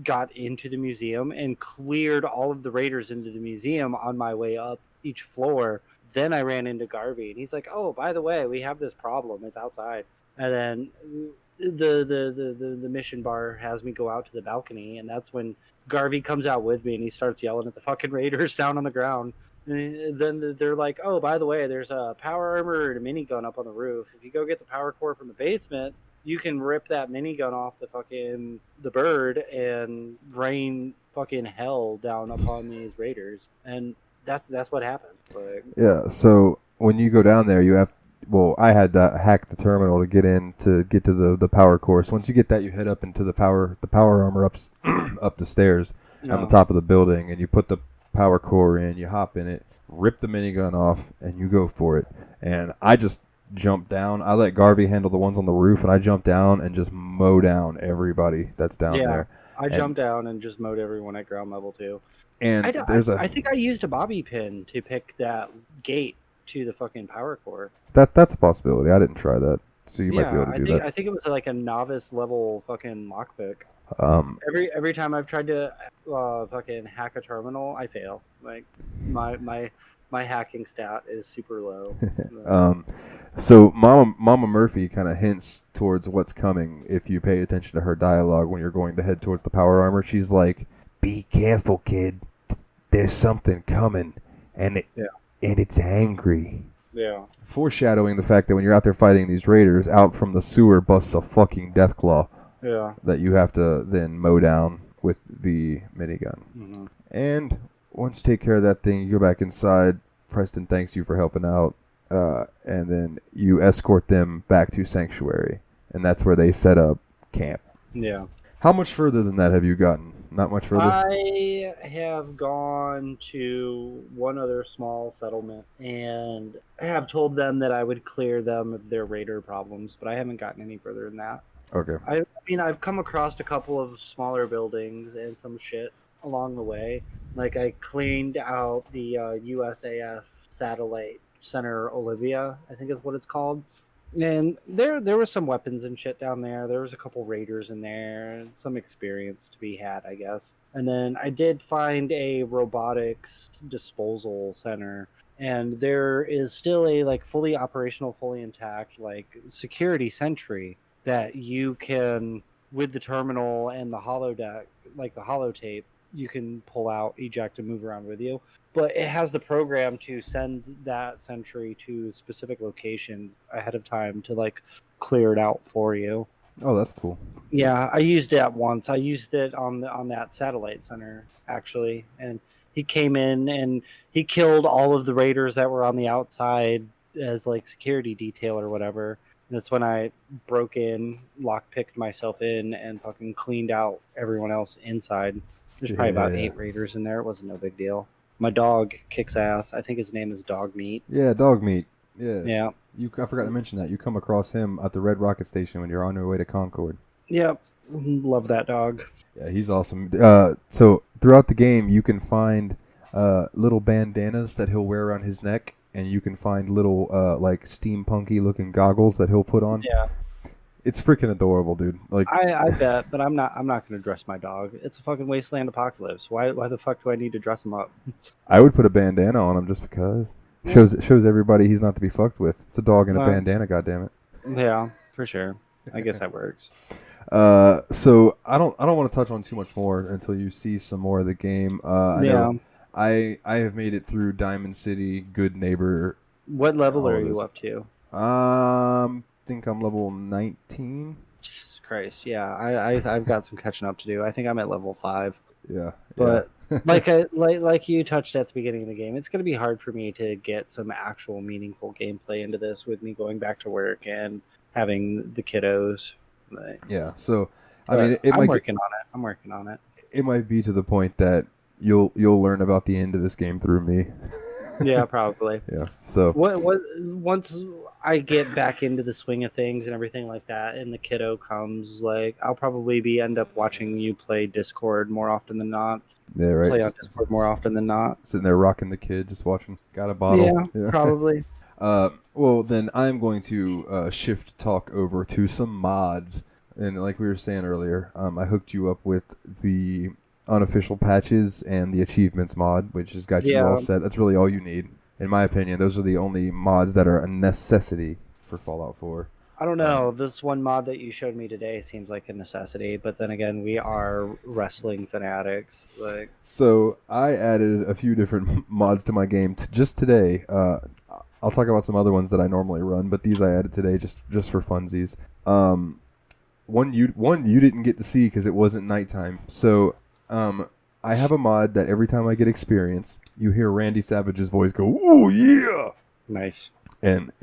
Speaker 2: got into the museum and cleared all of the raiders into the museum on my way up each floor. Then I ran into Garvey, and he's like, "Oh, by the way, we have this problem. It's outside." And then the mission bar has me go out to the balcony, and that's when Garvey comes out with me, and he starts yelling at the fucking raiders down on the ground. And then they're like, "Oh, by the way, there's a power armor and a minigun up on the roof. If you go get the power core from the basement, you can rip that minigun off the bird and rain fucking hell down upon these raiders." And that's what happened. Like,
Speaker 1: yeah. So when you go down there, you have. Well, I had to hack the terminal to get to the power core. So once you get that, you head up into the power armor up the stairs on the top of the building, and you put the power core in. You hop in it, rip the minigun off, and you go for it. And I just jumped down. I let Garvey handle the ones on the roof, and I jumped down and just mow down everybody that's down there.
Speaker 2: I jumped down and just mowed everyone at ground level too.
Speaker 1: And
Speaker 2: I think I used a bobby pin to pick that gate to the fucking power core.
Speaker 1: That's a possibility. I didn't try that, so you might be able to do that.
Speaker 2: I think it was like a novice level fucking lockpick. Every time I've tried to fucking hack a terminal, I fail. Like my my hacking stat is super low.
Speaker 1: So Mama Murphy kind of hints towards what's coming if you pay attention to her dialogue when you're going to head towards the power armor. She's like, "Be careful, kid. There's something coming, and it's angry."
Speaker 2: Yeah.
Speaker 1: Foreshadowing the fact that when you're out there fighting these raiders, out from the sewer busts a fucking Deathclaw.
Speaker 2: Yeah.
Speaker 1: That you have to then mow down with the minigun.
Speaker 2: Mm-hmm.
Speaker 1: And once you take care of that thing, you go back inside. Preston thanks you for helping out. And then you escort them back to Sanctuary. And that's where they set up camp.
Speaker 2: Yeah.
Speaker 1: How much further than that have you gotten? Not much further?
Speaker 2: I have gone to one other small settlement and have told them that I would clear them of their raider problems, but I haven't gotten any further than that.
Speaker 1: Okay.
Speaker 2: I mean, I've come across a couple of smaller buildings and some shit along the way. Like, I cleaned out the USAF Satellite Center Olivia, I think is what it's called. And there were some weapons and shit down there. There was a couple raiders in there, some experience to be had, I guess. And then I did find a robotics disposal center, and there is still a like fully operational, fully intact like security sentry that you can, with the terminal and the holodeck, like the holotape, you can pull out, eject, and move around with you. But it has the program to send that sentry to specific locations ahead of time to like clear it out for you.
Speaker 1: Oh, that's cool.
Speaker 2: Yeah, I used it once. I used it on that satellite center actually, and he came in and he killed all of the raiders that were on the outside as like security detail or whatever. That's when I broke in, lockpicked myself in, and fucking cleaned out everyone else inside. There's probably about 8 raiders in there. It wasn't no big deal. My dog kicks ass. I think his name is Dog Meat.
Speaker 1: Yeah, Dog Meat. Yes.
Speaker 2: Yeah.
Speaker 1: I forgot to mention that. You come across him at the Red Rocket Station when you're on your way to Concord.
Speaker 2: Yep. Love that dog.
Speaker 1: Yeah, he's awesome. So throughout the game, you can find little bandanas that he'll wear around his neck, and you can find little like steampunky looking goggles that he'll put on.
Speaker 2: Yeah.
Speaker 1: It's freaking adorable, dude. Like
Speaker 2: I bet, but I'm not gonna dress my dog. It's a fucking wasteland apocalypse. Why the fuck do I need to dress him up?
Speaker 1: I would put a bandana on him just because. Shows everybody he's not to be fucked with. It's a dog in a bandana, goddammit.
Speaker 2: Yeah, for sure. I guess that works.
Speaker 1: So I don't want to touch on too much more until you see some more of the game. I have made it through Diamond City, Good Neighbor.
Speaker 2: What level are you up to?
Speaker 1: Think I'm level 19.
Speaker 2: Jesus Christ, yeah. I've got some catching up to do. I think I'm at level 5.
Speaker 1: Yeah.
Speaker 2: But like you touched at the beginning of the game, it's going to be hard for me to get some actual meaningful gameplay into this with me going back to work and having the kiddos.
Speaker 1: Yeah. So I mean, I'm working
Speaker 2: on it.
Speaker 1: It might be to the point that you'll learn about the end of this game through me.
Speaker 2: Yeah, probably.
Speaker 1: Yeah. So
Speaker 2: once I get back into the swing of things and everything like that, and the kiddo comes, like I'll probably end up watching you play Discord more often than not.
Speaker 1: Yeah, right.
Speaker 2: Play on Discord more often than not.
Speaker 1: Sitting there rocking the kid, just watching. Got a bottle.
Speaker 2: Yeah. Probably.
Speaker 1: Well, then I'm going to shift talk over to some mods, and like we were saying earlier, I hooked you up with the unofficial patches and the achievements mod, which has got you all set. That's really all you need, in my opinion. Those are the only mods that are a necessity for Fallout 4.
Speaker 2: I don't know. This one mod that you showed me today seems like a necessity, but then again, we are wrestling fanatics.
Speaker 1: So I added a few different mods to my game just today. I'll talk about some other ones that I normally run, but these I added today just for funsies. One you didn't get to see because it wasn't nighttime. So I have a mod that every time I get experience, you hear Randy Savage's voice go, "Ooh yeah!"
Speaker 2: Nice.
Speaker 1: And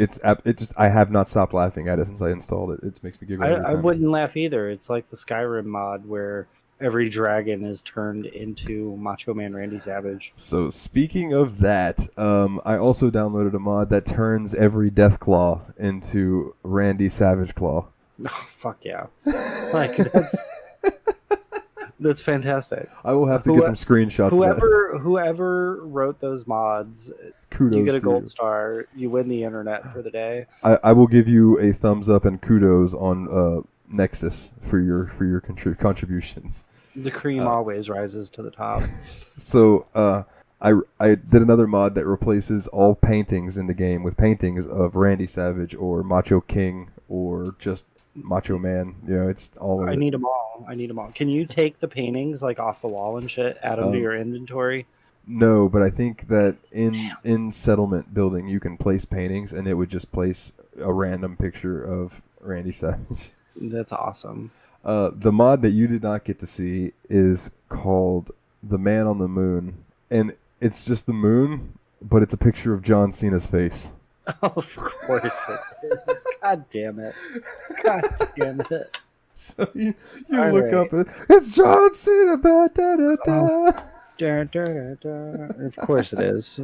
Speaker 1: I have not stopped laughing at it since I installed it. It makes me giggle.
Speaker 2: I wouldn't laugh either. It's like the Skyrim mod where every dragon is turned into Macho Man Randy Savage.
Speaker 1: So speaking of that, I also downloaded a mod that turns every Deathclaw into Randy Savage Claw.
Speaker 2: Oh, fuck yeah. Like, that's fantastic.
Speaker 1: I will have to get some screenshots of that.
Speaker 2: Whoever wrote those mods,
Speaker 1: kudos,
Speaker 2: you get a gold star. You win the internet for the day.
Speaker 1: I will give you a thumbs up and kudos on Nexus for your contributions.
Speaker 2: The cream always rises to the top.
Speaker 1: So I did another mod that replaces all paintings in the game with paintings of Randy Savage or Macho King or just Macho Man. You know, it's all of
Speaker 2: I
Speaker 1: it.
Speaker 2: need them all. I need them all. Can you take the paintings like off the wall and shit, add them to
Speaker 1: Um,
Speaker 2: your inventory?
Speaker 1: No, but I think that in settlement building you can place paintings and it would just place a random picture of Randy Savage.
Speaker 2: That's awesome.
Speaker 1: The mod that you did not get to see is called The Man on the Moon, and it's just the moon, but it's a picture of John Cena's face.
Speaker 2: Of course it is. God damn it. God damn it.
Speaker 1: So you
Speaker 2: All
Speaker 1: look
Speaker 2: right.
Speaker 1: up and it's John Cena. Da, da, da, da.
Speaker 2: Da, da, da, da. Of course it is.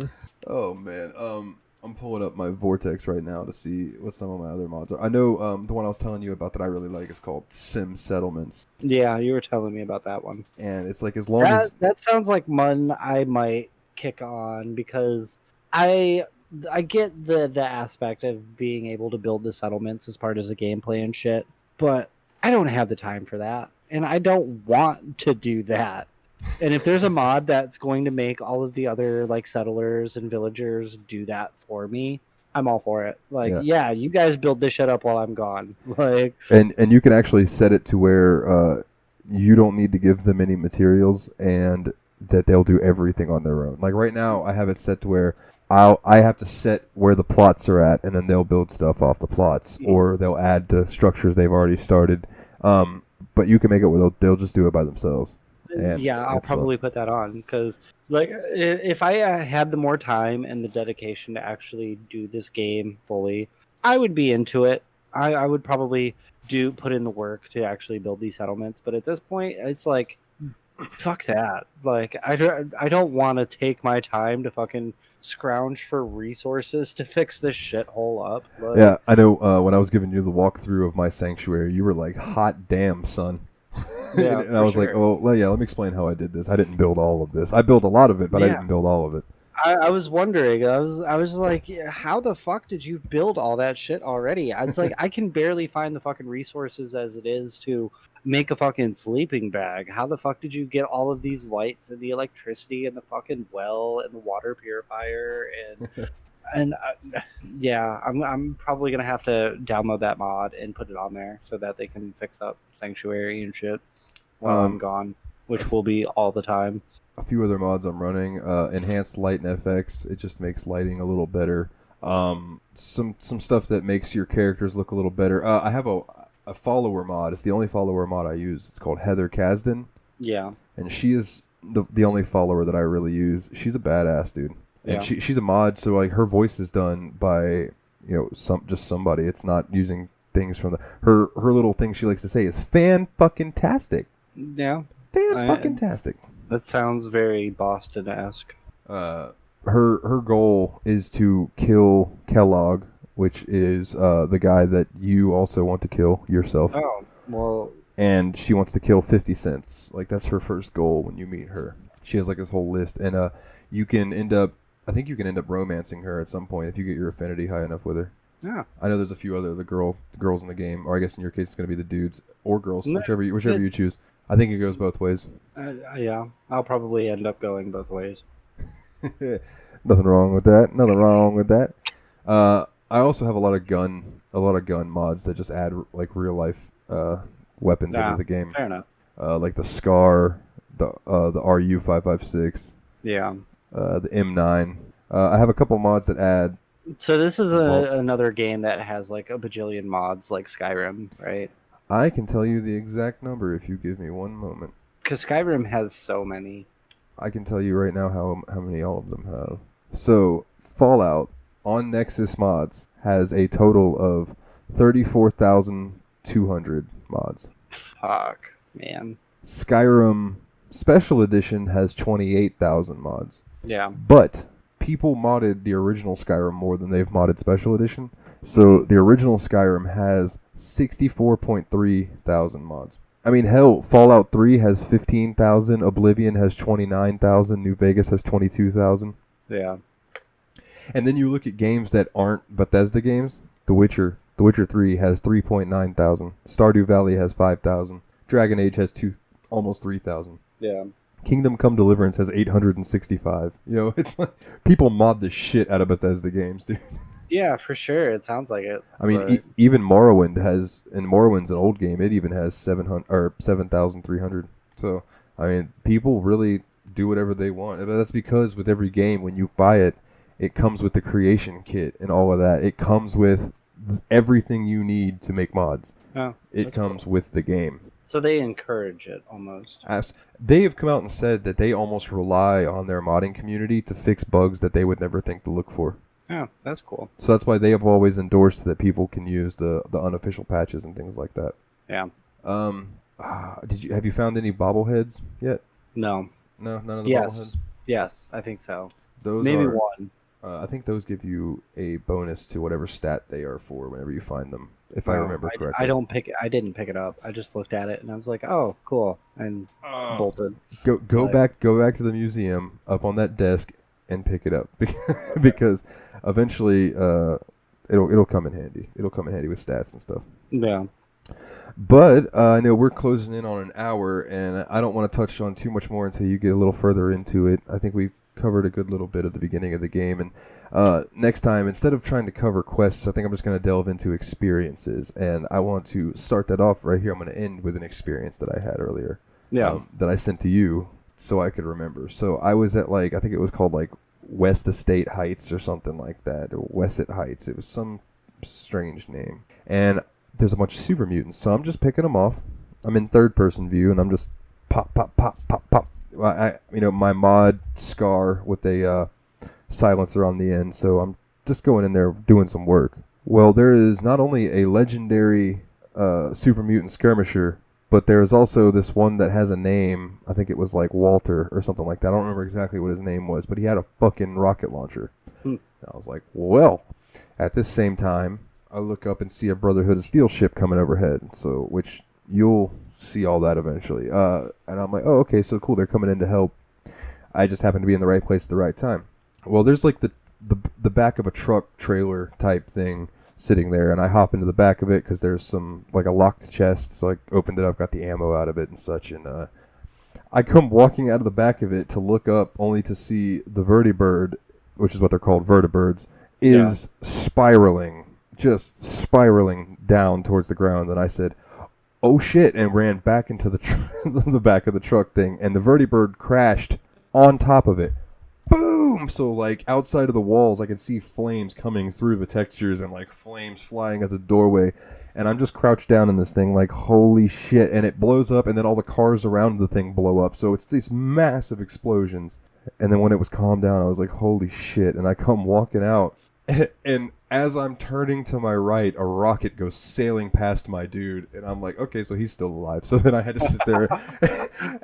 Speaker 1: Oh man, I'm pulling up my Vortex right now to see what some of my other mods are. I know the one I was telling you about that I really like is called Sim Settlements,
Speaker 2: Yeah, you were telling me about that one.
Speaker 1: and it's like as long as
Speaker 2: That sounds like one I might kick on because I get the aspect of being able to build the settlements as part of the gameplay and shit, but I don't have the time for that, and I don't want to do that. And if there's a mod that's going to make all of the other like settlers and villagers do that for me, I'm all for it. Like, yeah, you guys build this shit up while I'm gone. Like,
Speaker 1: and you can actually set it to where you don't need to give them any materials and that they'll do everything on their own. Like right now I have it set to where I have to set where the plots are at and then they'll build stuff off the plots or they'll add to structures they've already started. But you can make it where they'll just do it by themselves. And
Speaker 2: yeah, I'll probably put that on because, like, if I had the more time and the dedication to actually do this game fully, I would be into it. I would probably put in the work to actually build these settlements. But at this point, it's like, fuck that. Like, I don't want to take my time to fucking scrounge for resources to fix this shithole up. Like,
Speaker 1: yeah, I know. When I was giving you the walkthrough of my sanctuary, you were like, "Hot damn, son."
Speaker 2: Yeah,
Speaker 1: and I was like, "Oh, well, yeah. Let me explain how I did this. I didn't build all of this. I built a lot of it, but I didn't build all of it."
Speaker 2: I was wondering. I was like, how the fuck did you build all that shit already? I was like, I can barely find the fucking resources as it is to make a fucking sleeping bag. How the fuck did you get all of these lights and the electricity and the fucking well and the water purifier and yeah, I'm probably gonna have to download that mod and put it on there so that they can fix up Sanctuary and shit while I'm gone, which will be all the time.
Speaker 1: A few other mods I'm running. Enhanced Light and FX. It just makes lighting a little better. Some stuff that makes your characters look a little better. I have a follower mod. It's the only follower mod I use. It's called Heather Kasdan.
Speaker 2: Yeah.
Speaker 1: And she is the only follower that I really use. She's a badass, dude. And she's a mod, so like her voice is done by somebody. It's not using things from her little thing she likes to say is fan-fucking-tastic.
Speaker 2: Yeah.
Speaker 1: Fan-fucking-tastic.
Speaker 2: That sounds very Boston-esque.
Speaker 1: Her goal is to kill Kellogg, which is the guy that you also want to kill yourself.
Speaker 2: Oh, well.
Speaker 1: And she wants to kill 50 Cent. Like, that's her first goal when you meet her. She has like this whole list, and you can end up romancing her at some point if you get your affinity high enough with her.
Speaker 2: Yeah.
Speaker 1: I know there's a few other the girls in the game, or I guess in your case it's going to be the dudes or girls, whichever you choose. I think it goes both ways.
Speaker 2: Yeah, I'll probably end up going both ways.
Speaker 1: Nothing wrong with that. I also have a lot of gun mods that just add like real life weapons into the game.
Speaker 2: Fair enough.
Speaker 1: Like the Scar, the RU-556.
Speaker 2: Yeah.
Speaker 1: The M9. I have a couple mods that add.
Speaker 2: So this is another game that has like a bajillion mods, like Skyrim, right?
Speaker 1: I can tell you the exact number if you give me one moment.
Speaker 2: Because Skyrim has so many.
Speaker 1: I can tell you right now how many all of them have. So Fallout on Nexus Mods has a total of 34,200 mods.
Speaker 2: Fuck, man.
Speaker 1: Skyrim Special Edition has 28,000 mods.
Speaker 2: Yeah.
Speaker 1: But people modded the original Skyrim more than they've modded Special Edition. So the original Skyrim has 64.3 thousand mods. I mean, hell, Fallout 3 has 15,000, Oblivion has 29,000, New Vegas has 22,000.
Speaker 2: Yeah.
Speaker 1: And then you look at games that aren't Bethesda games. The Witcher 3 has 3.9 thousand. Stardew Valley has 5,000. Dragon Age has almost 3,000.
Speaker 2: Yeah.
Speaker 1: Kingdom Come Deliverance has 865. It's like people mod the shit out of Bethesda games, dude.
Speaker 2: Yeah, for sure. It sounds like it.
Speaker 1: I mean,
Speaker 2: But
Speaker 1: even Morrowind has, and Morrowind's an old game. It even has 700 or 7,300. So, I mean, people really do whatever they want. But that's because with every game, when you buy it, it comes with the creation kit and all of that. It comes with everything you need to make mods.
Speaker 2: oh,
Speaker 1: It
Speaker 2: that's
Speaker 1: comes
Speaker 2: cool.
Speaker 1: with the game.
Speaker 2: So they encourage it almost.
Speaker 1: They have come out and said that they almost rely on their modding community to fix bugs that they would never think to look for.
Speaker 2: Oh, that's cool.
Speaker 1: So that's why they have always endorsed that people can use the unofficial patches and things like that.
Speaker 2: Yeah.
Speaker 1: Have you found any bobbleheads yet?
Speaker 2: No.
Speaker 1: No, none of the
Speaker 2: Yes.
Speaker 1: bobbleheads.
Speaker 2: Yes, I think so.
Speaker 1: Those
Speaker 2: Maybe
Speaker 1: are,
Speaker 2: one.
Speaker 1: I think those give you a bonus to whatever stat they are for whenever you find them, if I remember correctly.
Speaker 2: I didn't pick it up. I just looked at it and I was like, "Oh, cool," and bolted.
Speaker 1: Go back to the museum up on that desk and pick it up because eventually it'll come in handy. It'll come in handy with stats and stuff.
Speaker 2: Yeah.
Speaker 1: But I know we're closing in on an hour, and I don't want to touch on too much more until you get a little further into it. I think we've covered a good little bit at the beginning of the game, and next time, instead of trying to cover quests, I think I'm just going to delve into experiences, and I want to start that off right here. I'm going to end with an experience that I had earlier, that I sent to you so I could remember. So I was at I think it was called West Estate Heights or something like that, or Wesset Heights. It was some strange name, and there's a bunch of super mutants, so I'm just picking them off. I'm in third person view, and I'm just pop, pop, pop, pop, pop. My mod Scar with a silencer on the end, so I'm just going in there doing some work. Well, there is not only a legendary super mutant skirmisher, but there is also this one that has a name. I think it was Walter or something like that. I don't remember exactly what his name was, but he had a fucking rocket launcher. I was like, well, at this same time, I look up and see a Brotherhood of Steel ship coming overhead, so which you'll see all that eventually. And I'm like, oh, okay, so cool, they're coming in to help. I just happen to be in the right place at the right time. Well, there's the back of a truck trailer type thing sitting there, and I hop into the back of it because there's some a locked chest, so I opened it up, got the ammo out of it and such, and I come walking out of the back of it to look up, only to see the vertibird, which is what they're called, vertibirds, is just spiraling down towards the ground. And I said, oh shit, and ran back into the back of the truck thing, and the vertibird crashed on top of it. Boom! So outside of the walls, I could see flames coming through the textures and flames flying at the doorway. And I'm just crouched down in this thing holy shit. And it blows up, and then all the cars around the thing blow up. So it's these massive explosions. And then when it was calmed down, I was like, holy shit. And I come walking out. And as I'm turning to my right, a rocket goes sailing past my dude. And I'm like, okay, so he's still alive. So then I had to sit there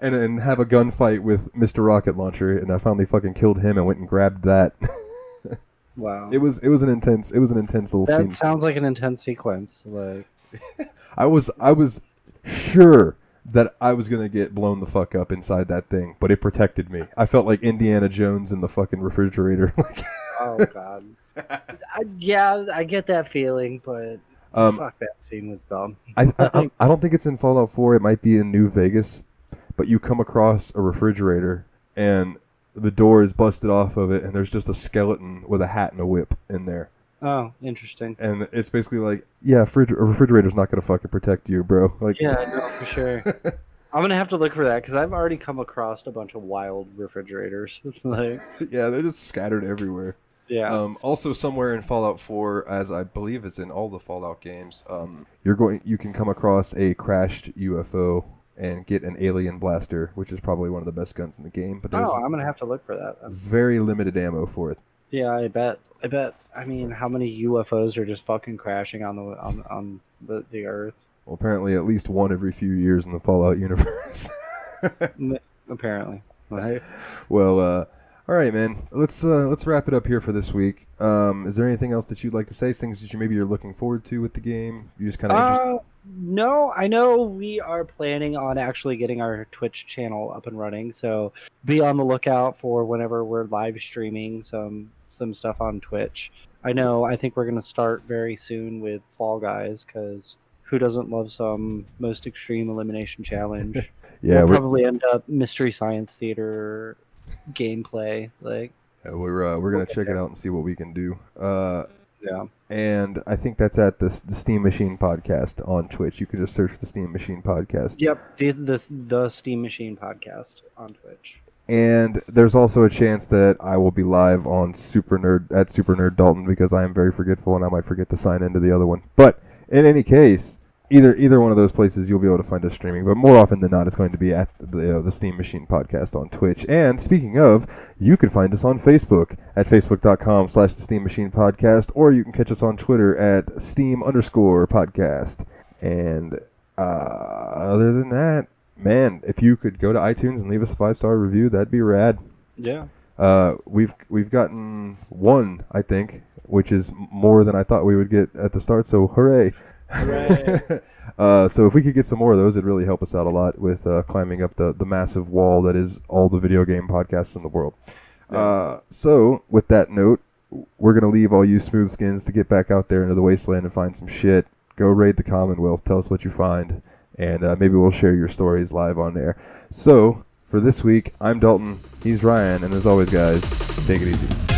Speaker 1: and have a gunfight with Mr. Rocket Launcher. And I finally fucking killed him and went and grabbed that.
Speaker 2: Wow.
Speaker 1: It was an intense little scene.
Speaker 2: That sounds like an intense sequence.
Speaker 1: I was sure that I was going to get blown the fuck up inside that thing, but it protected me. I felt like Indiana Jones in the fucking refrigerator.
Speaker 2: Oh, God. I get that feeling, but fuck, that scene was dumb.
Speaker 1: I don't think it's in Fallout 4. It might be in New Vegas, but you come across a refrigerator, and the door is busted off of it, and there's just a skeleton with a hat and a whip in there.
Speaker 2: Oh, interesting.
Speaker 1: And it's basically a refrigerator's not going to fucking protect you, bro.
Speaker 2: Yeah, no, for sure. I'm going to have to look for that, because I've already come across a bunch of wild refrigerators.
Speaker 1: Yeah, they're just scattered everywhere.
Speaker 2: Yeah.
Speaker 1: Also, somewhere in Fallout 4, as I believe it's in all the Fallout games, you can come across a crashed UFO and get an alien blaster, which is probably one of the best guns in the game. But there's
Speaker 2: I'm gonna have to look for that.
Speaker 1: very limited ammo for it.
Speaker 2: Yeah, I bet. I mean, how many UFOs are just fucking crashing on the Earth?
Speaker 1: Well, apparently at least one every few years in the Fallout universe.
Speaker 2: Apparently. Right?
Speaker 1: Well, all right, man. Let's wrap it up here for this week. Is there anything else that you'd like to say? Things that you're looking forward to with the game? You just kind of interested?
Speaker 2: No, I know we are planning on actually getting our Twitch channel up and running, so be on the lookout for whenever we're live streaming some stuff on Twitch. I think we're going to start very soon with Fall Guys, because who doesn't love some most extreme elimination challenge?
Speaker 1: Yeah,
Speaker 2: we'll probably end up Mystery Science Theater gameplay.
Speaker 1: we're gonna check it out and see what we can do.
Speaker 2: Yeah.
Speaker 1: And I think that's at the Steam Machine Podcast on Twitch. You can just search the Steam Machine Podcast.
Speaker 2: Yep, the Steam Machine Podcast on Twitch.
Speaker 1: And there's also a chance that I will be live on Super Nerd Dalton, because I am very forgetful and I might forget to sign into the other one. But in any case, either one of those places you'll be able to find us streaming. But more often than not, it's going to be at the Steam Machine Podcast on Twitch. And speaking of, you can find us on Facebook at facebook.com/the Steam Machine Podcast, or you can catch us on Twitter at Steam_podcast. And other than that, man, if you could go to iTunes and leave us a 5-star review, that'd be rad.
Speaker 2: Yeah.
Speaker 1: We've gotten one, I think, which is more than I thought we would get at the start, so hooray.
Speaker 2: Hooray.
Speaker 1: So if we could get some more of those, it'd really help us out a lot with climbing up the massive wall that is all the video game podcasts in the world. Yeah. So with that note, we're going to leave all you smooth skins to get back out there into the wasteland and find some shit. Go raid the Commonwealth. Tell us what you find. And maybe we'll share your stories live on air. So, for this week, I'm Dalton, he's Ryan, and as always, guys, take it easy.